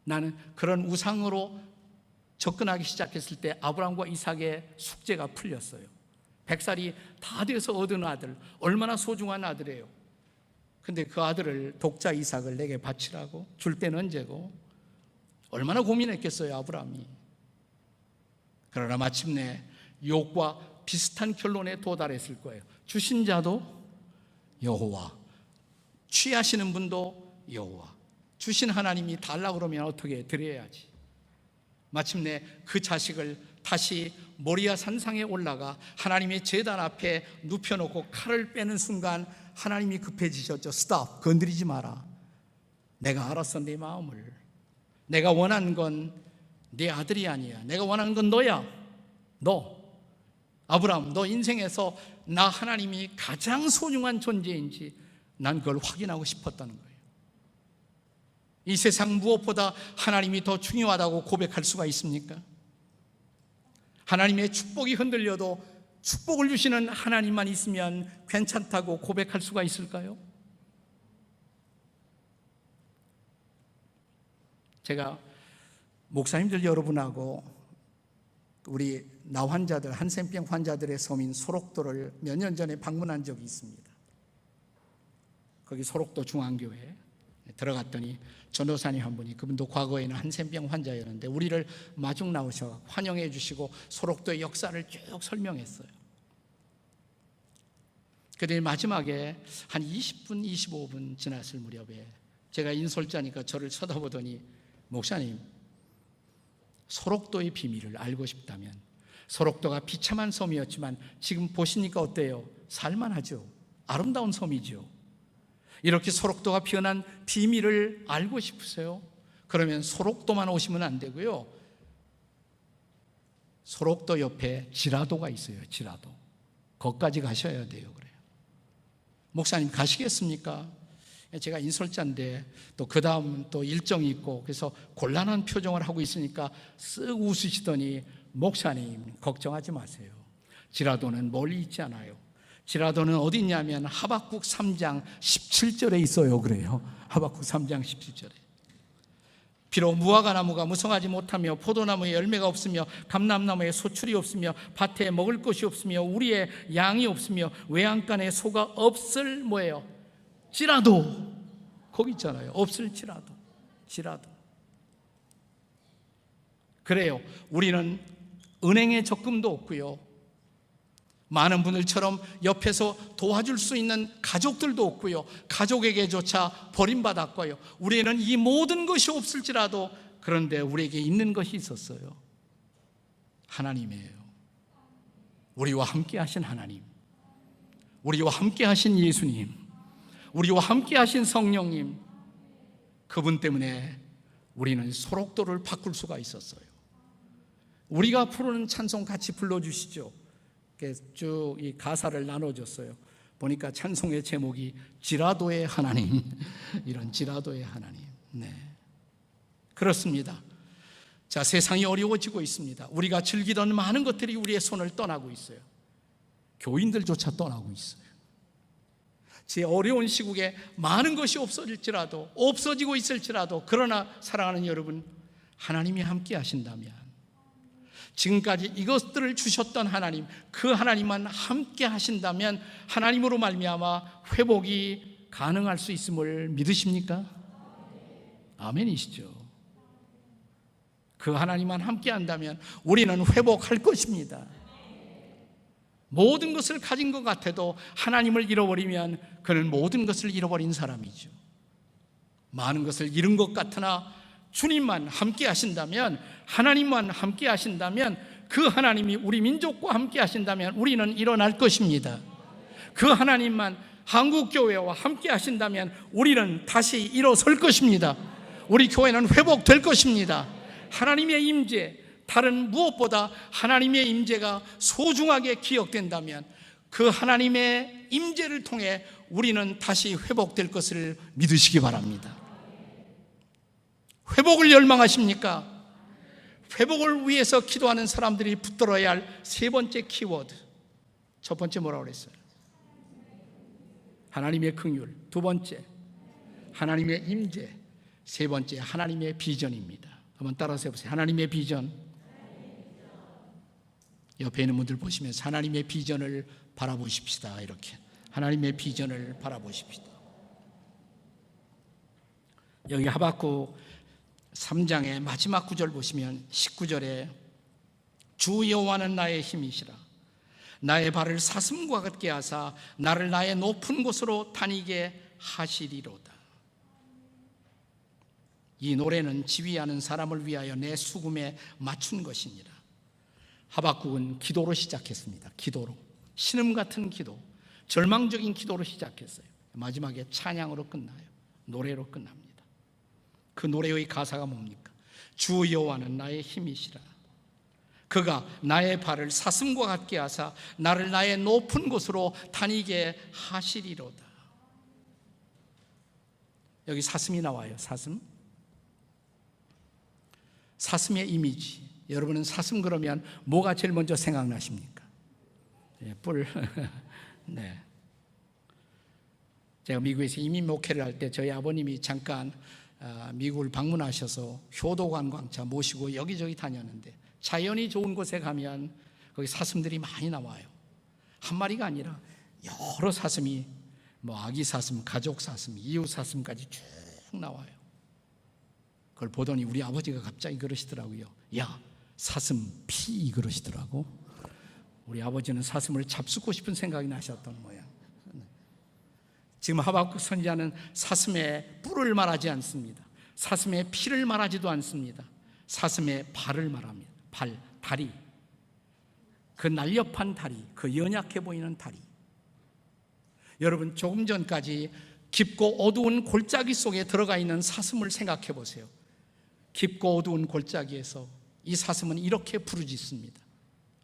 나는 그런 우상으로 접근하기 시작했을 때 아브라함과 이삭의 숙제가 풀렸어요. 100살이 다 돼서 얻은 아들, 얼마나 소중한 아들이에요. 근데 그 아들을 독자 이삭을 내게 바치라고? 줄 때는 언제고? 얼마나 고민했겠어요, 아브라함이. 그러나 마침내 욥과 비슷한 결론에 도달했을 거예요. 주신 자도 여호와, 취하시는 분도 여호와. 주신 하나님이 달라고 그러면 어떻게 드려야지. 마침내 그 자식을 다시 모리아 산상에 올라가 하나님의 제단 앞에 눕혀놓고 칼을 빼는 순간 하나님이 급해지셨죠. 스톱, 건드리지 마라. 내가 알았어, 내 마음을. 내가 원하는 건 내 아들이 아니야. 내가 원하는 건 너야. 너 아브라함, 너 인생에서 나 하나님이 가장 소중한 존재인지 난 그걸 확인하고 싶었다는 거예요. 이 세상 무엇보다 하나님이 더 중요하다고 고백할 수가 있습니까? 하나님의 축복이 흔들려도 축복을 주시는 하나님만 있으면 괜찮다고 고백할 수가 있을까요? 제가 목사님들 여러분하고 우리 나 환자들, 한센병 환자들의 섬인 소록도를 몇 년 전에 방문한 적이 있습니다. 거기 소록도 중앙교회에 들어갔더니 전도사님 한 분이, 그분도 과거에는 한센병 환자였는데 우리를 마중 나오셔 환영해 주시고 소록도의 역사를 쭉 설명했어요. 그런데 마지막에 한 20분, 25분 지났을 무렵에 제가 인솔자니까 저를 쳐다보더니, 목사님, 소록도의 비밀을 알고 싶다면, 소록도가 비참한 섬이었지만 지금 보시니까 어때요? 살만하죠. 아름다운 섬이죠. 이렇게 소록도가 피어난 비밀을 알고 싶으세요? 그러면 소록도만 오시면 안 되고요, 소록도 옆에 지라도가 있어요. 지라도. 거기까지 가셔야 돼요. 그래요. 목사님 가시겠습니까? 제가 인솔자인데 또 그 다음 또 일정이 있고 그래서 곤란한 표정을 하고 있으니까 쓱 웃으시더니, 목사님 걱정하지 마세요. 지라도는 멀리 있지 않아요. 지라도는 어디 있냐면 하박국 3장 17절에 있어요. 그래요. 하박국 3장 17절에. 비록 무화과 나무가 무성하지 못하며 포도나무에 열매가 없으며 감람나무에 소출이 없으며 밭에 먹을 것이 없으며 우리의 양이 없으며 외양간에 소가 없을 뭐예요? 지라도. 거기 있잖아요. 없을지라도. 지라도. 그래요. 우리는 은행에 적금도 없고요, 많은 분들처럼 옆에서 도와줄 수 있는 가족들도 없고요, 가족에게조차 버림받았고요. 우리는 이 모든 것이 없을지라도, 그런데 우리에게 있는 것이 있었어요. 하나님이에요. 우리와 함께 하신 하나님, 우리와 함께 하신 예수님, 우리와 함께 하신 성령님, 그분 때문에 우리는 소록도를 바꿀 수가 있었어요. 우리가 부르는 찬송 같이 불러주시죠. 쭉 이 가사를 나눠줬어요. 보니까 찬송의 제목이 지라도의 하나님. 이런 지라도의 하나님. 네, 그렇습니다. 자, 세상이 어려워지고 있습니다. 우리가 즐기던 많은 것들이 우리의 손을 떠나고 있어요. 교인들조차 떠나고 있어요. 제 어려운 시국에 많은 것이 없어질지라도, 없어지고 있을지라도, 그러나 사랑하는 여러분, 하나님이 함께 하신다면, 지금까지 이것들을 주셨던 하나님, 그 하나님만 함께 하신다면 하나님으로 말미암아 회복이 가능할 수 있음을 믿으십니까? 아멘이시죠. 그 하나님만 함께 한다면 우리는 회복할 것입니다. 모든 것을 가진 것 같아도 하나님을 잃어버리면 그는 모든 것을 잃어버린 사람이죠. 많은 것을 잃은 것 같으나 주님만 함께 하신다면, 하나님만 함께 하신다면 그 하나님이 우리 민족과 함께 하신다면 우리는 일어날 것입니다. 그 하나님만 한국교회와 함께 하신다면 우리는 다시 일어설 것입니다. 우리 교회는 회복될 것입니다. 하나님의 임재, 다른 무엇보다 하나님의 임재가 소중하게 기억된다면 그 하나님의 임재를 통해 우리는 다시 회복될 것을 믿으시기 바랍니다. 회복을 열망하십니까? 회복을 위해서 기도하는 사람들이 붙들어야 할 세 번째 키워드. 첫 번째 뭐라고 그랬어요? 하나님의 긍휼. 두 번째 하나님의 임재. 세 번째 하나님의 비전입니다. 한번 따라서 해보세요. 하나님의 비전. 옆에 있는 분들 보시면서 하나님의 비전을 바라보십시다. 이렇게 하나님의 비전을 바라보십시다. 여기 하박국 3장의 마지막 구절 보시면 19절에 주 여호와는 나의 힘이시라 나의 발을 사슴과 같게 하사 나를 나의 높은 곳으로 다니게 하시리로다. 이 노래는 지휘하는 사람을 위하여 내 수금에 맞춘 것이니라. 하박국은 기도로 시작했습니다. 기도로, 신음 같은 기도, 절망적인 기도로 시작했어요. 마지막에 찬양으로 끝나요. 노래로 끝납니다. 그 노래의 가사가 뭡니까? 주 여호와는 나의 힘이시라 그가 나의 발을 사슴과 같게 하사 나를 나의 높은 곳으로 다니게 하시리로다. 여기 사슴이 나와요. 사슴의 이미지. 여러분은 사슴 그러면 뭐가 제일 먼저 생각나십니까? 뿔. 네. 제가 미국에서 이민 목회를 할 때 저희 아버님이 잠깐 미국을 방문하셔서 효도 관광차 모시고 여기저기 다녔는데 자연이 좋은 곳에 가면 거기 사슴들이 많이 나와요. 한 마리가 아니라 여러 사슴이, 아기 사슴, 가족 사슴, 이웃 사슴까지 쭉 나와요. 그걸 보더니 우리 아버지가 갑자기 그러시더라고요. 야, 사슴 피, 그러시더라고. 우리 아버지는 사슴을 잡수고 싶은 생각이 나셨던 모양. 지금 하박국 선지자는 사슴의 뿔을 말하지 않습니다. 사슴의 피를 말하지도 않습니다. 사슴의 발을 말합니다. 발, 다리. 그 날렵한 다리, 그 연약해 보이는 다리. 여러분, 조금 전까지 깊고 어두운 골짜기 속에 들어가 있는 사슴을 생각해 보세요. 깊고 어두운 골짜기에서 이 사슴은 이렇게 부르짖습니다.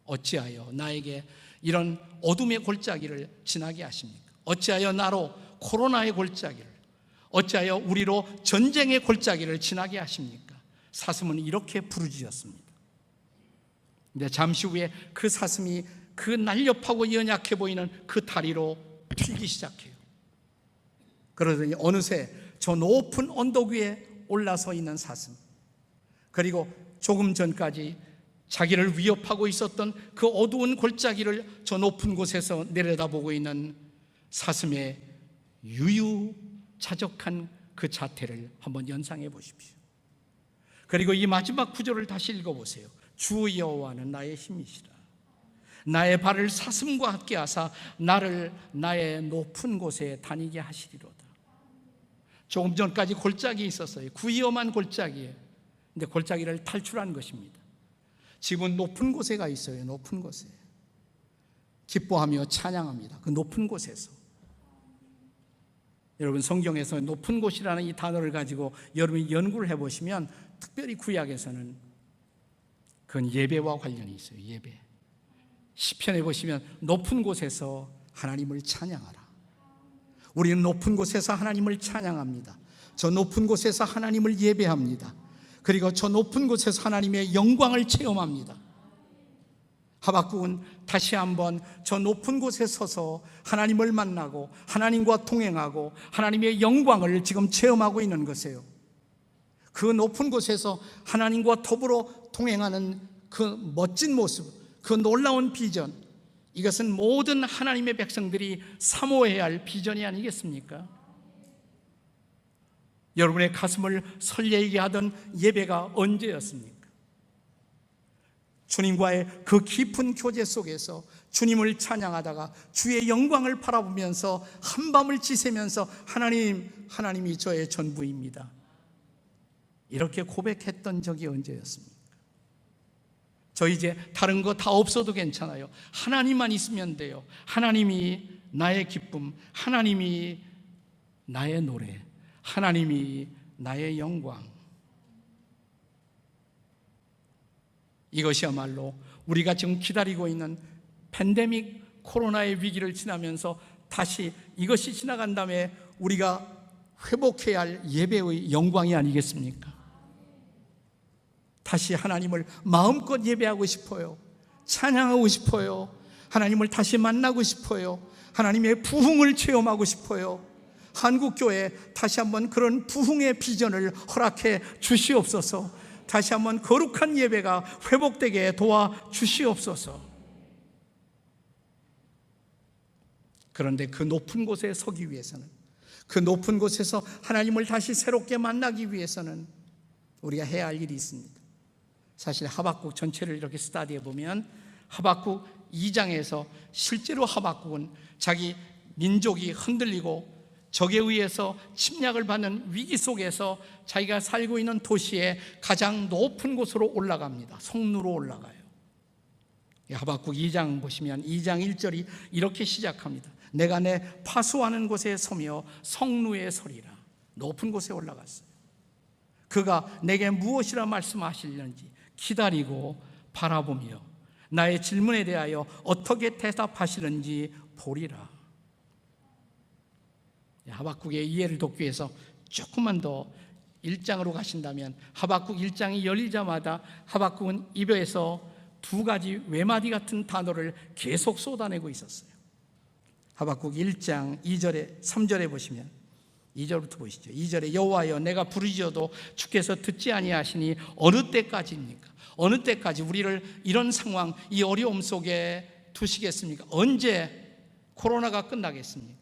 어찌하여 나에게 이런 어둠의 골짜기를 지나게 하십니까? 어찌하여 나로 코로나의 골짜기를, 어찌하여 우리로 전쟁의 골짜기를 지나게 하십니까? 사슴은 이렇게 부르짖었습니다. 근데 잠시 후에 그 사슴이 그 날렵하고 연약해 보이는 그 다리로 튀기 시작해요. 그러더니 어느새 저 높은 언덕 위에 올라서 있는 사슴, 그리고 조금 전까지 자기를 위협하고 있었던 그 어두운 골짜기를 저 높은 곳에서 내려다보고 있는 사슴의 유유자적한 그 자태를 한번 연상해 보십시오. 그리고 이 마지막 구절을 다시 읽어보세요. 주 여호와는 나의 힘이시라 나의 발을 사슴과 같게 하사 나를 나의 높은 곳에 다니게 하시리로다. 조금 전까지 골짜기에 있었어요. 위험한 골짜기에. 근데 골짜기를 탈출한 것입니다. 지금은 높은 곳에 가 있어요. 높은 곳에 기뻐하며 찬양합니다. 그 높은 곳에서. 여러분, 성경에서 높은 곳이라는 이 단어를 가지고 여러분이 연구를 해보시면 특별히 구약에서는 그건 예배와 관련이 있어요. 예배. 시편에 보시면 높은 곳에서 하나님을 찬양하라. 우리는 높은 곳에서 하나님을 찬양합니다. 저 높은 곳에서 하나님을 예배합니다. 그리고 저 높은 곳에서 하나님의 영광을 체험합니다. 하박국은 다시 한번 저 높은 곳에 서서 하나님을 만나고 하나님과 동행하고 하나님의 영광을 지금 체험하고 있는 것이에요. 그 높은 곳에서 하나님과 더불어 동행하는 그 멋진 모습, 그 놀라운 비전, 이것은 모든 하나님의 백성들이 사모해야 할 비전이 아니겠습니까? 여러분의 가슴을 설레게 하던 예배가 언제였습니까? 주님과의 그 깊은 교제 속에서 주님을 찬양하다가 주의 영광을 바라보면서 한밤을 지새면서 하나님이 저의 전부입니다, 이렇게 고백했던 적이 언제였습니까? 저 이제 다른 거 다 없어도 괜찮아요. 하나님만 있으면 돼요. 하나님이 나의 기쁨, 하나님이 나의 노래, 하나님이 나의 영광. 이것이야말로 우리가 지금 기다리고 있는 팬데믹 코로나의 위기를 지나면서 다시 이것이 지나간 다음에 우리가 회복해야 할 예배의 영광이 아니겠습니까? 다시 하나님을 마음껏 예배하고 싶어요. 찬양하고 싶어요. 하나님을 다시 만나고 싶어요. 하나님의 부흥을 체험하고 싶어요. 한국교회 다시 한번 그런 부흥의 비전을 허락해 주시옵소서. 다시 한번 거룩한 예배가 회복되게 도와주시옵소서. 그런데 그 높은 곳에 서기 위해서는, 그 높은 곳에서 하나님을 다시 새롭게 만나기 위해서는 우리가 해야 할 일이 있습니다. 사실 하박국 전체를 이렇게 스터디해 보면 하박국 2장에서 실제로 하박국은 자기 민족이 흔들리고 적에 의해서 침략을 받는 위기 속에서 자기가 살고 있는 도시의 가장 높은 곳으로 올라갑니다. 성루로 올라가요. 하박국 2장 보시면 2장 1절이 이렇게 시작합니다. 내가 내 파수하는 곳에 서며 성루에 서리라. 높은 곳에 올라갔어요. 그가 내게 무엇이라 말씀하시려는지 기다리고 바라보며 나의 질문에 대하여 어떻게 대답하시는지 보리라. 하박국의 이해를 돕기 위해서 조금만 더 1장으로 가신다면, 하박국 1장이 열리자마자 하박국은 입에서 두 가지 외마디 같은 단어를 계속 쏟아내고 있었어요. 하박국 1장 2절에 3절에 보시면, 2절부터 보시죠. 2절에 여호와여 내가 부르짖어도 주께서 듣지 아니하시니 어느 때까지입니까? 어느 때까지 우리를 이런 상황, 이 어려움 속에 두시겠습니까? 언제 코로나가 끝나겠습니까?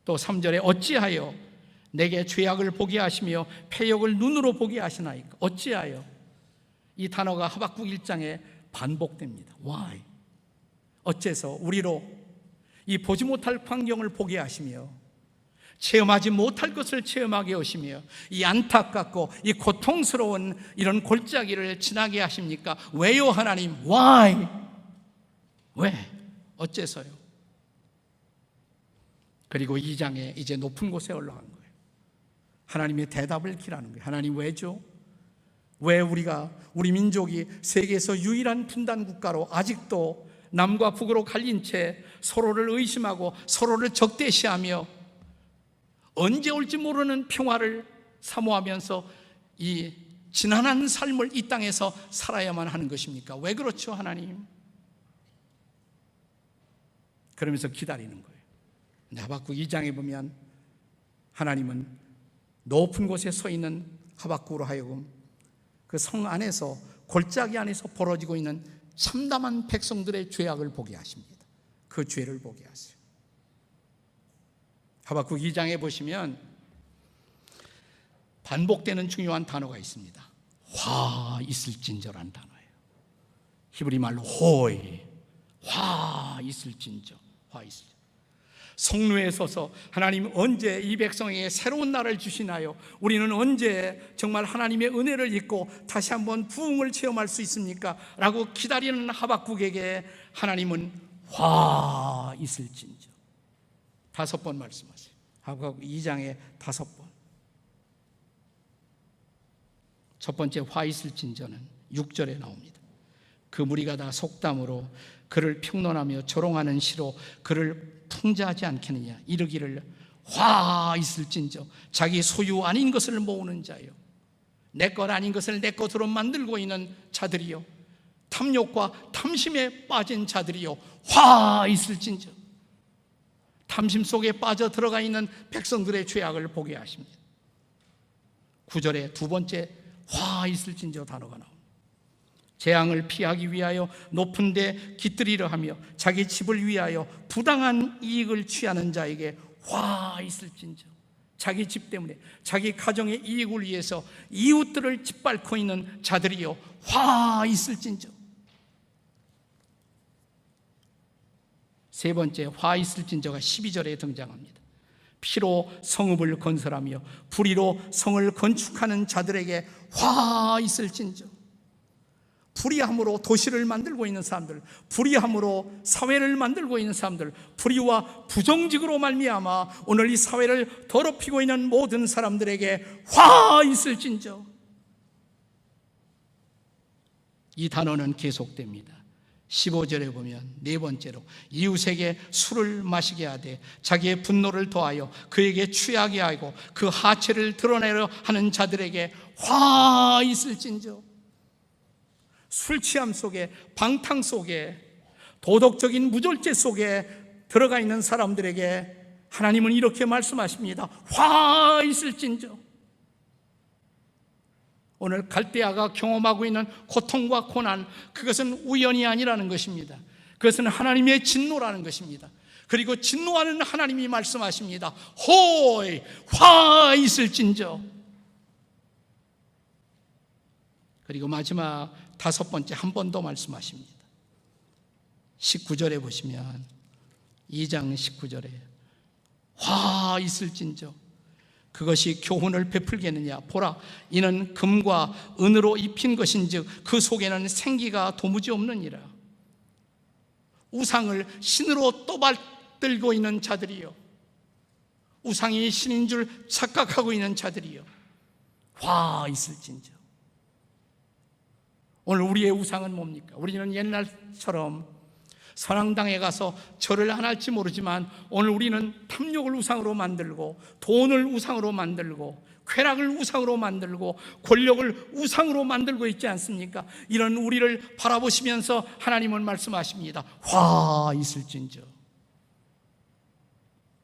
또 3절에 어찌하여 내게 죄악을 보게 하시며 패역을 눈으로 보게 하시나이까? 어찌하여? 이 단어가 하박국 1장에 반복됩니다. Why? 어째서 우리로 이 보지 못할 광경을 보게 하시며 체험하지 못할 것을 체험하게 하시며 이 안타깝고 이 고통스러운 이런 골짜기를 지나게 하십니까? 왜요 하나님? Why? 왜? 어째서요? 그리고 2장에 이제 높은 곳에 올라간 거예요. 하나님의 대답을 기라는 거예요. 하나님 왜죠? 왜 우리 민족이 세계에서 유일한 분단 국가로 아직도 남과 북으로 갈린 채 서로를 의심하고 서로를 적대시하며 언제 올지 모르는 평화를 사모하면서 이 지난한 삶을 이 땅에서 살아야만 하는 것입니까? 왜 그렇죠 하나님? 그러면서 기다리는 거예요. 하박국 2장에 보면 하나님은 높은 곳에 서 있는 하박국으로 하여금 그 성 안에서, 골짜기 안에서 벌어지고 있는 참담한 백성들의 죄악을 보게 하십니다. 그 죄를 보게 하세요. 하박국 2장에 보시면 반복되는 중요한 단어가 있습니다. 화 있을진저란 단어예요. 히브리 말로 호이, 화 있을진저, 화 있을진저. 성루에 서서 하나님 언제 이 백성에게 새로운 날을 주시나요? 우리는 언제 정말 하나님의 은혜를 잊고 다시 한번 부흥을 체험할 수 있습니까? 라고 기다리는 하박국에게 하나님은 화 있을진저 5번 말씀하세요. 하박국 2장에 5번. 첫 번째 화 있을진저는 6절에 나옵니다. 그 무리가 다 속담으로 그를 평론하며 조롱하는 시로 그를 풍자하지 않겠느냐. 이르기를 화 있을진저, 자기 소유 아닌 것을 모으는 자요, 내 것 아닌 것을 내 것으로 만들고 있는 자들이요, 탐욕과 탐심에 빠진 자들이요, 화 있을진저. 탐심 속에 빠져 들어가 있는 백성들의 죄악을 보게 하십니다. 9절에 두 번째 화 있을진저 단어가 나옵니다. 재앙을 피하기 위하여 높은 데 깃들이려 하며 자기 집을 위하여 부당한 이익을 취하는 자에게 화 있을진저. 자기 집 때문에, 자기 가정의 이익을 위해서 이웃들을 짓밟고 있는 자들이요, 화 있을진저. 세 번째 화 있을진저가 12절에 등장합니다. 피로 성읍을 건설하며 불의로 성을 건축하는 자들에게 화 있을진저. 불의함으로 도시를 만들고 있는 사람들, 불의함으로 사회를 만들고 있는 사람들, 불의와 부정직으로 말미암아 오늘 이 사회를 더럽히고 있는 모든 사람들에게 화 있을진저. 이 단어는 계속됩니다. 15절에 보면 네 번째로 이웃에게 술을 마시게 하되 자기의 분노를 더하여 그에게 취하게 하고 그 하체를 드러내려 하는 자들에게 화 있을진저. 술 취함 속에, 방탕 속에, 도덕적인 무절제 속에 들어가 있는 사람들에게 하나님은 이렇게 말씀하십니다. 화 있을진저. 오늘 갈대아가 경험하고 있는 고통과 고난, 그것은 우연이 아니라는 것입니다. 그것은 하나님의 진노라는 것입니다. 그리고 진노하는 하나님이 말씀하십니다. 호이, 화 있을진저. 그리고 마지막 다섯 번째 한 번 더 말씀하십니다. 19절에 보시면 2장 19절에 화 있을진저. 그것이 교훈을 베풀겠느냐. 보라, 이는 금과 은으로 입힌 것인즉 그 속에는 생기가 도무지 없느니라. 우상을 신으로 떠받들고 있는 자들이요, 우상이 신인 줄 착각하고 있는 자들이요, 화 있을진저. 오늘 우리의 우상은 뭡니까? 우리는 옛날처럼 선앙당에 가서 절을 안 할지 모르지만 오늘 우리는 탐욕을 우상으로 만들고, 돈을 우상으로 만들고, 쾌락을 우상으로 만들고, 권력을 우상으로 만들고 있지 않습니까? 이런 우리를 바라보시면서 하나님은 말씀하십니다. 화 있을진저.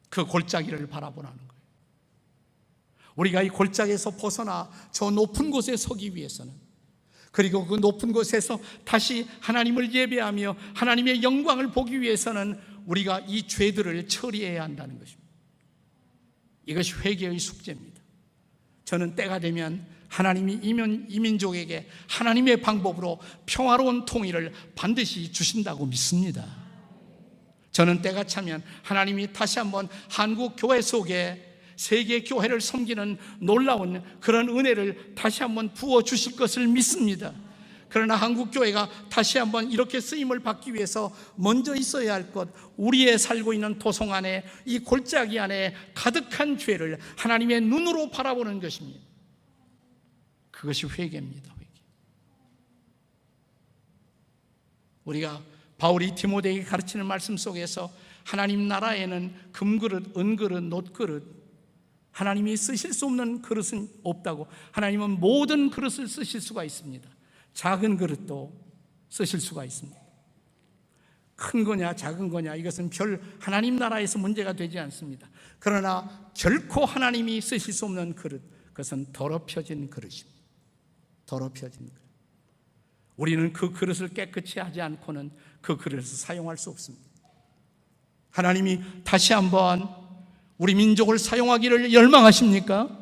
그 골짜기를 바라보라는 거예요. 우리가 이 골짜기에서 벗어나 저 높은 곳에 서기 위해서는, 그리고 그 높은 곳에서 다시 하나님을 예배하며 하나님의 영광을 보기 위해서는 우리가 이 죄들을 처리해야 한다는 것입니다. 이것이 회개의 숙제입니다. 저는 때가 되면 하나님이 이민족에게 하나님의 방법으로 평화로운 통일을 반드시 주신다고 믿습니다. 저는 때가 차면 하나님이 다시 한번 한국 교회 속에 세계 교회를 섬기는 놀라운 그런 은혜를 다시 한번 부어주실 것을 믿습니다. 그러나 한국 교회가 다시 한번 이렇게 쓰임을 받기 위해서 먼저 있어야 할 것, 우리의 살고 있는 도성 안에, 이 골짜기 안에 가득한 죄를 하나님의 눈으로 바라보는 것입니다. 그것이 회개입니다. 회개. 우리가 바울이 디모데에게 가르치는 말씀 속에서 하나님 나라에는 금그릇, 은그릇, 놋그릇, 하나님이 쓰실 수 없는 그릇은 없다고. 하나님은 모든 그릇을 쓰실 수가 있습니다. 작은 그릇도 쓰실 수가 있습니다. 큰 거냐 작은 거냐, 이것은 별 하나님 나라에서 문제가 되지 않습니다. 그러나 결코 하나님이 쓰실 수 없는 그릇, 그것은 더럽혀진 그릇입니다. 더럽혀진 그릇. 우리는 그 그릇을 깨끗이 하지 않고는 그 그릇을 사용할 수 없습니다. 하나님이 다시 한번 우리 민족을 사용하기를 열망하십니까?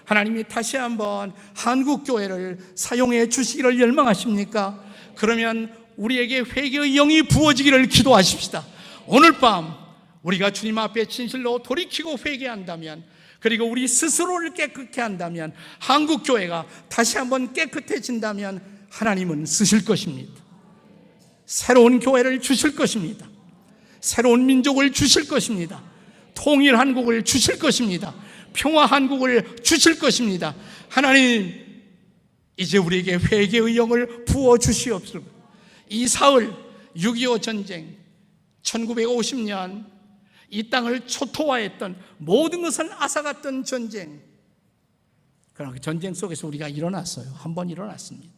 하나님이 다시 한번 한국교회를 사용해 주시기를 열망하십니까? 그러면 우리에게 회개의 영이 부어지기를 기도하십시다. 오늘 밤 우리가 주님 앞에 진실로 돌이키고 회개한다면, 그리고 우리 스스로를 깨끗게 한다면, 한국교회가 다시 한번 깨끗해진다면 하나님은 쓰실 것입니다. 새로운 교회를 주실 것입니다. 새로운 민족을 주실 것입니다. 통일 한국을 주실 것입니다. 평화 한국을 주실 것입니다. 하나님, 이제 우리에게 회개의 영을 부어 주시옵소서. 이 사흘 6.25 전쟁, 1950년 이 땅을 초토화했던 모든 것을 앗아갔던 전쟁, 그러나 그 전쟁 속에서 우리가 일어났어요. 한 번 일어났습니다.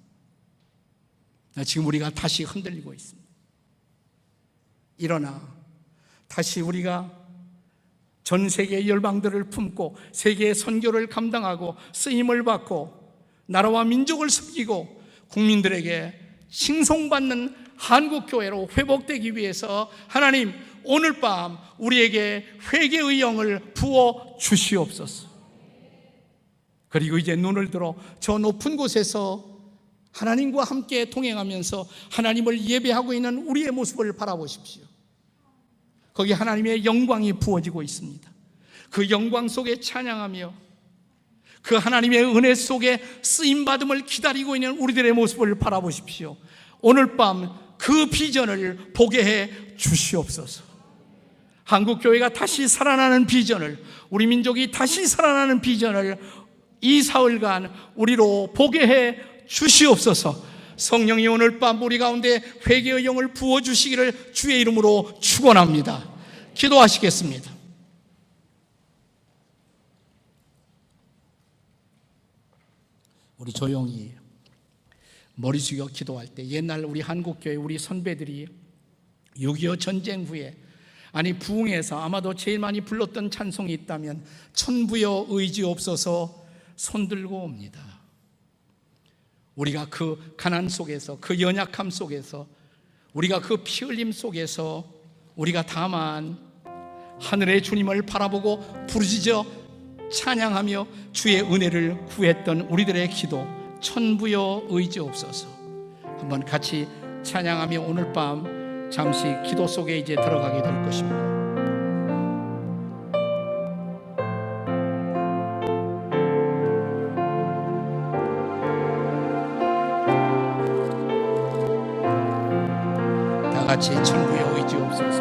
지금 우리가 다시 흔들리고 있습니다. 일어나 다시 우리가 전 세계의 열방들을 품고 세계의 선교를 감당하고 쓰임을 받고 나라와 민족을 섬기고 국민들에게 칭송받는 한국교회로 회복되기 위해서 하나님, 오늘 밤 우리에게 회개의 영을 부어 주시옵소서. 그리고 이제 눈을 들어 저 높은 곳에서 하나님과 함께 동행하면서 하나님을 예배하고 있는 우리의 모습을 바라보십시오. 거기 하나님의 영광이 부어지고 있습니다. 그 영광 속에 찬양하며, 그 하나님의 은혜 속에 쓰임받음을 기다리고 있는 우리들의 모습을 바라보십시오. 오늘 밤 그 비전을 보게 해 주시옵소서. 한국교회가 다시 살아나는 비전을, 우리 민족이 다시 살아나는 비전을 이 사흘간 우리로 보게 해 주시옵소서. 성령이 오늘 밤 우리 가운데 회개의 영을 부어주시기를 주의 이름으로 축원합니다. 기도하시겠습니다. 우리 조용히 머리 숙여 기도할 때, 옛날 우리 한국교회 우리 선배들이 6.25 전쟁 후에, 아니 부흥에서 아마도 제일 많이 불렀던 찬송이 있다면 천부여 의지옵소서 손들고 옵니다. 우리가 그 가난 속에서, 그 연약함 속에서, 우리가 그 피 흘림 속에서 우리가 다만 하늘의 주님을 바라보고 부르짖어 찬양하며 주의 은혜를 구했던 우리들의 기도, 천부여 의지옵소서. 한번 같이 찬양하며 오늘 밤 잠시 기도 속에 이제 들어가게 될 것입니다. 다 같이 천부여 의지옵소서.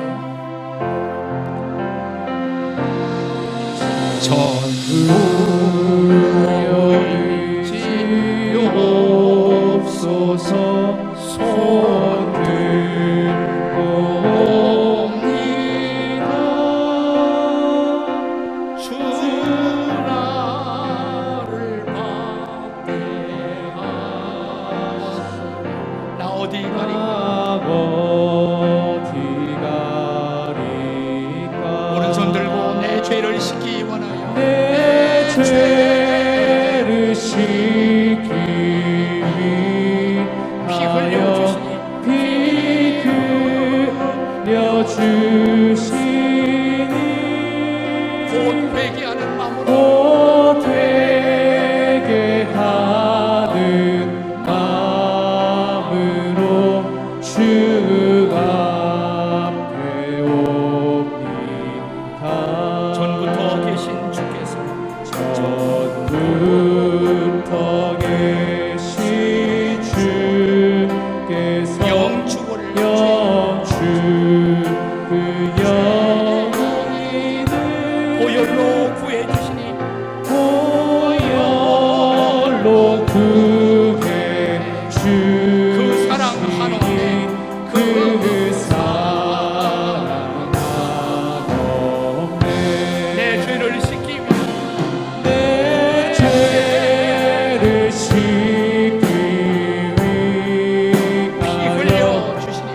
천부여 의지옵소서 손들고 옵니다. 주 나를 박대하시니 나 어디 가리까 오른손 들고 내 죄를 씻기 원하여 내 죄를 씻기 피 흘려주시니 곧 회개하는 마음으로 주 앞에 옵니다. 전부터 계신 주께서 영축을 보혈로 구해주시니 그 사랑 한없네 그 내 죄를 씻기 위해 피 흘려주시니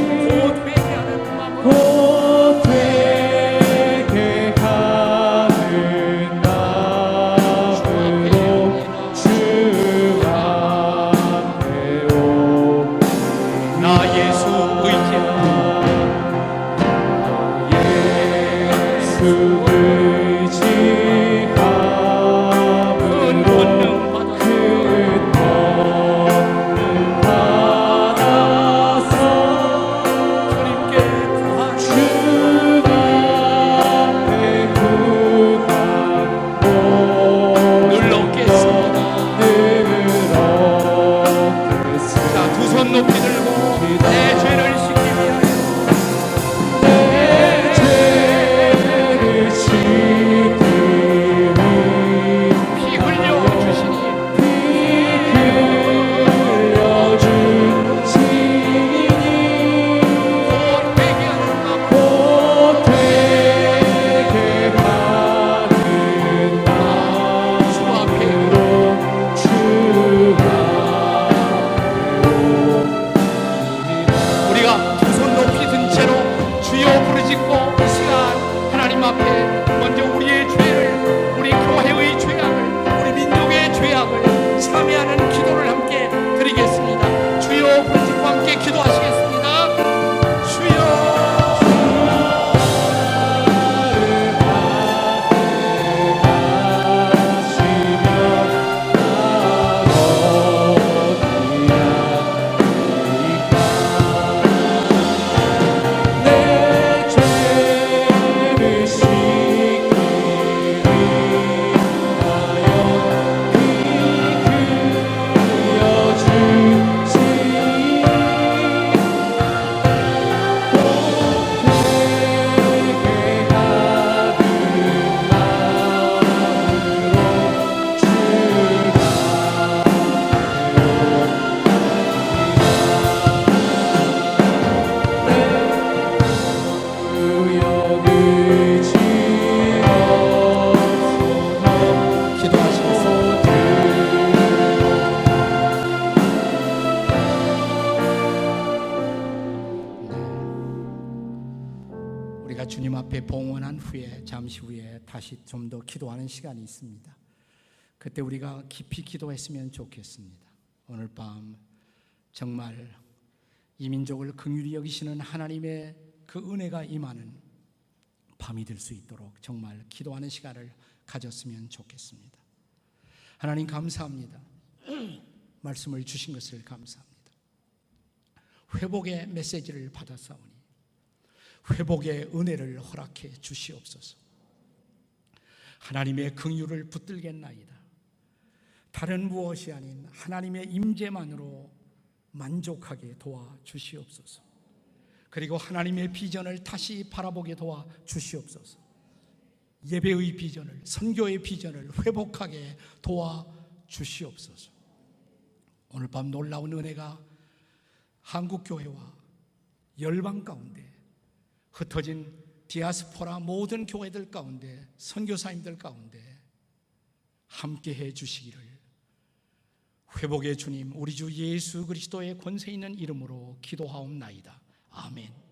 곧 회개하는 마음으로 나 예수 의지한다. 큰 권능 받아서 주님께 늘 얻겠습니다. 자, 두 손 높이 들고 내 죄를 씻기 위하여 우리가 주님 앞에 봉헌한 후에 잠시 후에 다시 좀 더 기도하는 시간이 있습니다. 그때 우리가 깊이 기도했으면 좋겠습니다. 오늘 밤 정말 이 민족을 긍휼히 여기시는 하나님의 그 은혜가 임하는 밤이 될 수 있도록 정말 기도하는 시간을 가졌으면 좋겠습니다. 하나님 감사합니다. 말씀을 주신 것을 감사합니다. 회복의 메시지를 받았사오니 회복의 은혜를 허락해 주시옵소서. 하나님의 긍휼을 붙들겠나이다. 다른 무엇이 아닌 하나님의 임재만으로 만족하게 도와 주시옵소서. 그리고 하나님의 비전을 다시 바라보게 도와 주시옵소서. 예배의 비전을, 선교의 비전을 회복하게 도와 주시옵소서. 오늘 밤 놀라운 은혜가 한국교회와 열방 가운데 흩어진 디아스포라 모든 교회들 가운데 선교사님들 가운데 함께해 주시기를 회복의 주님 우리 주 예수 그리스도의 권세 있는 이름으로 기도하옵나이다. 아멘.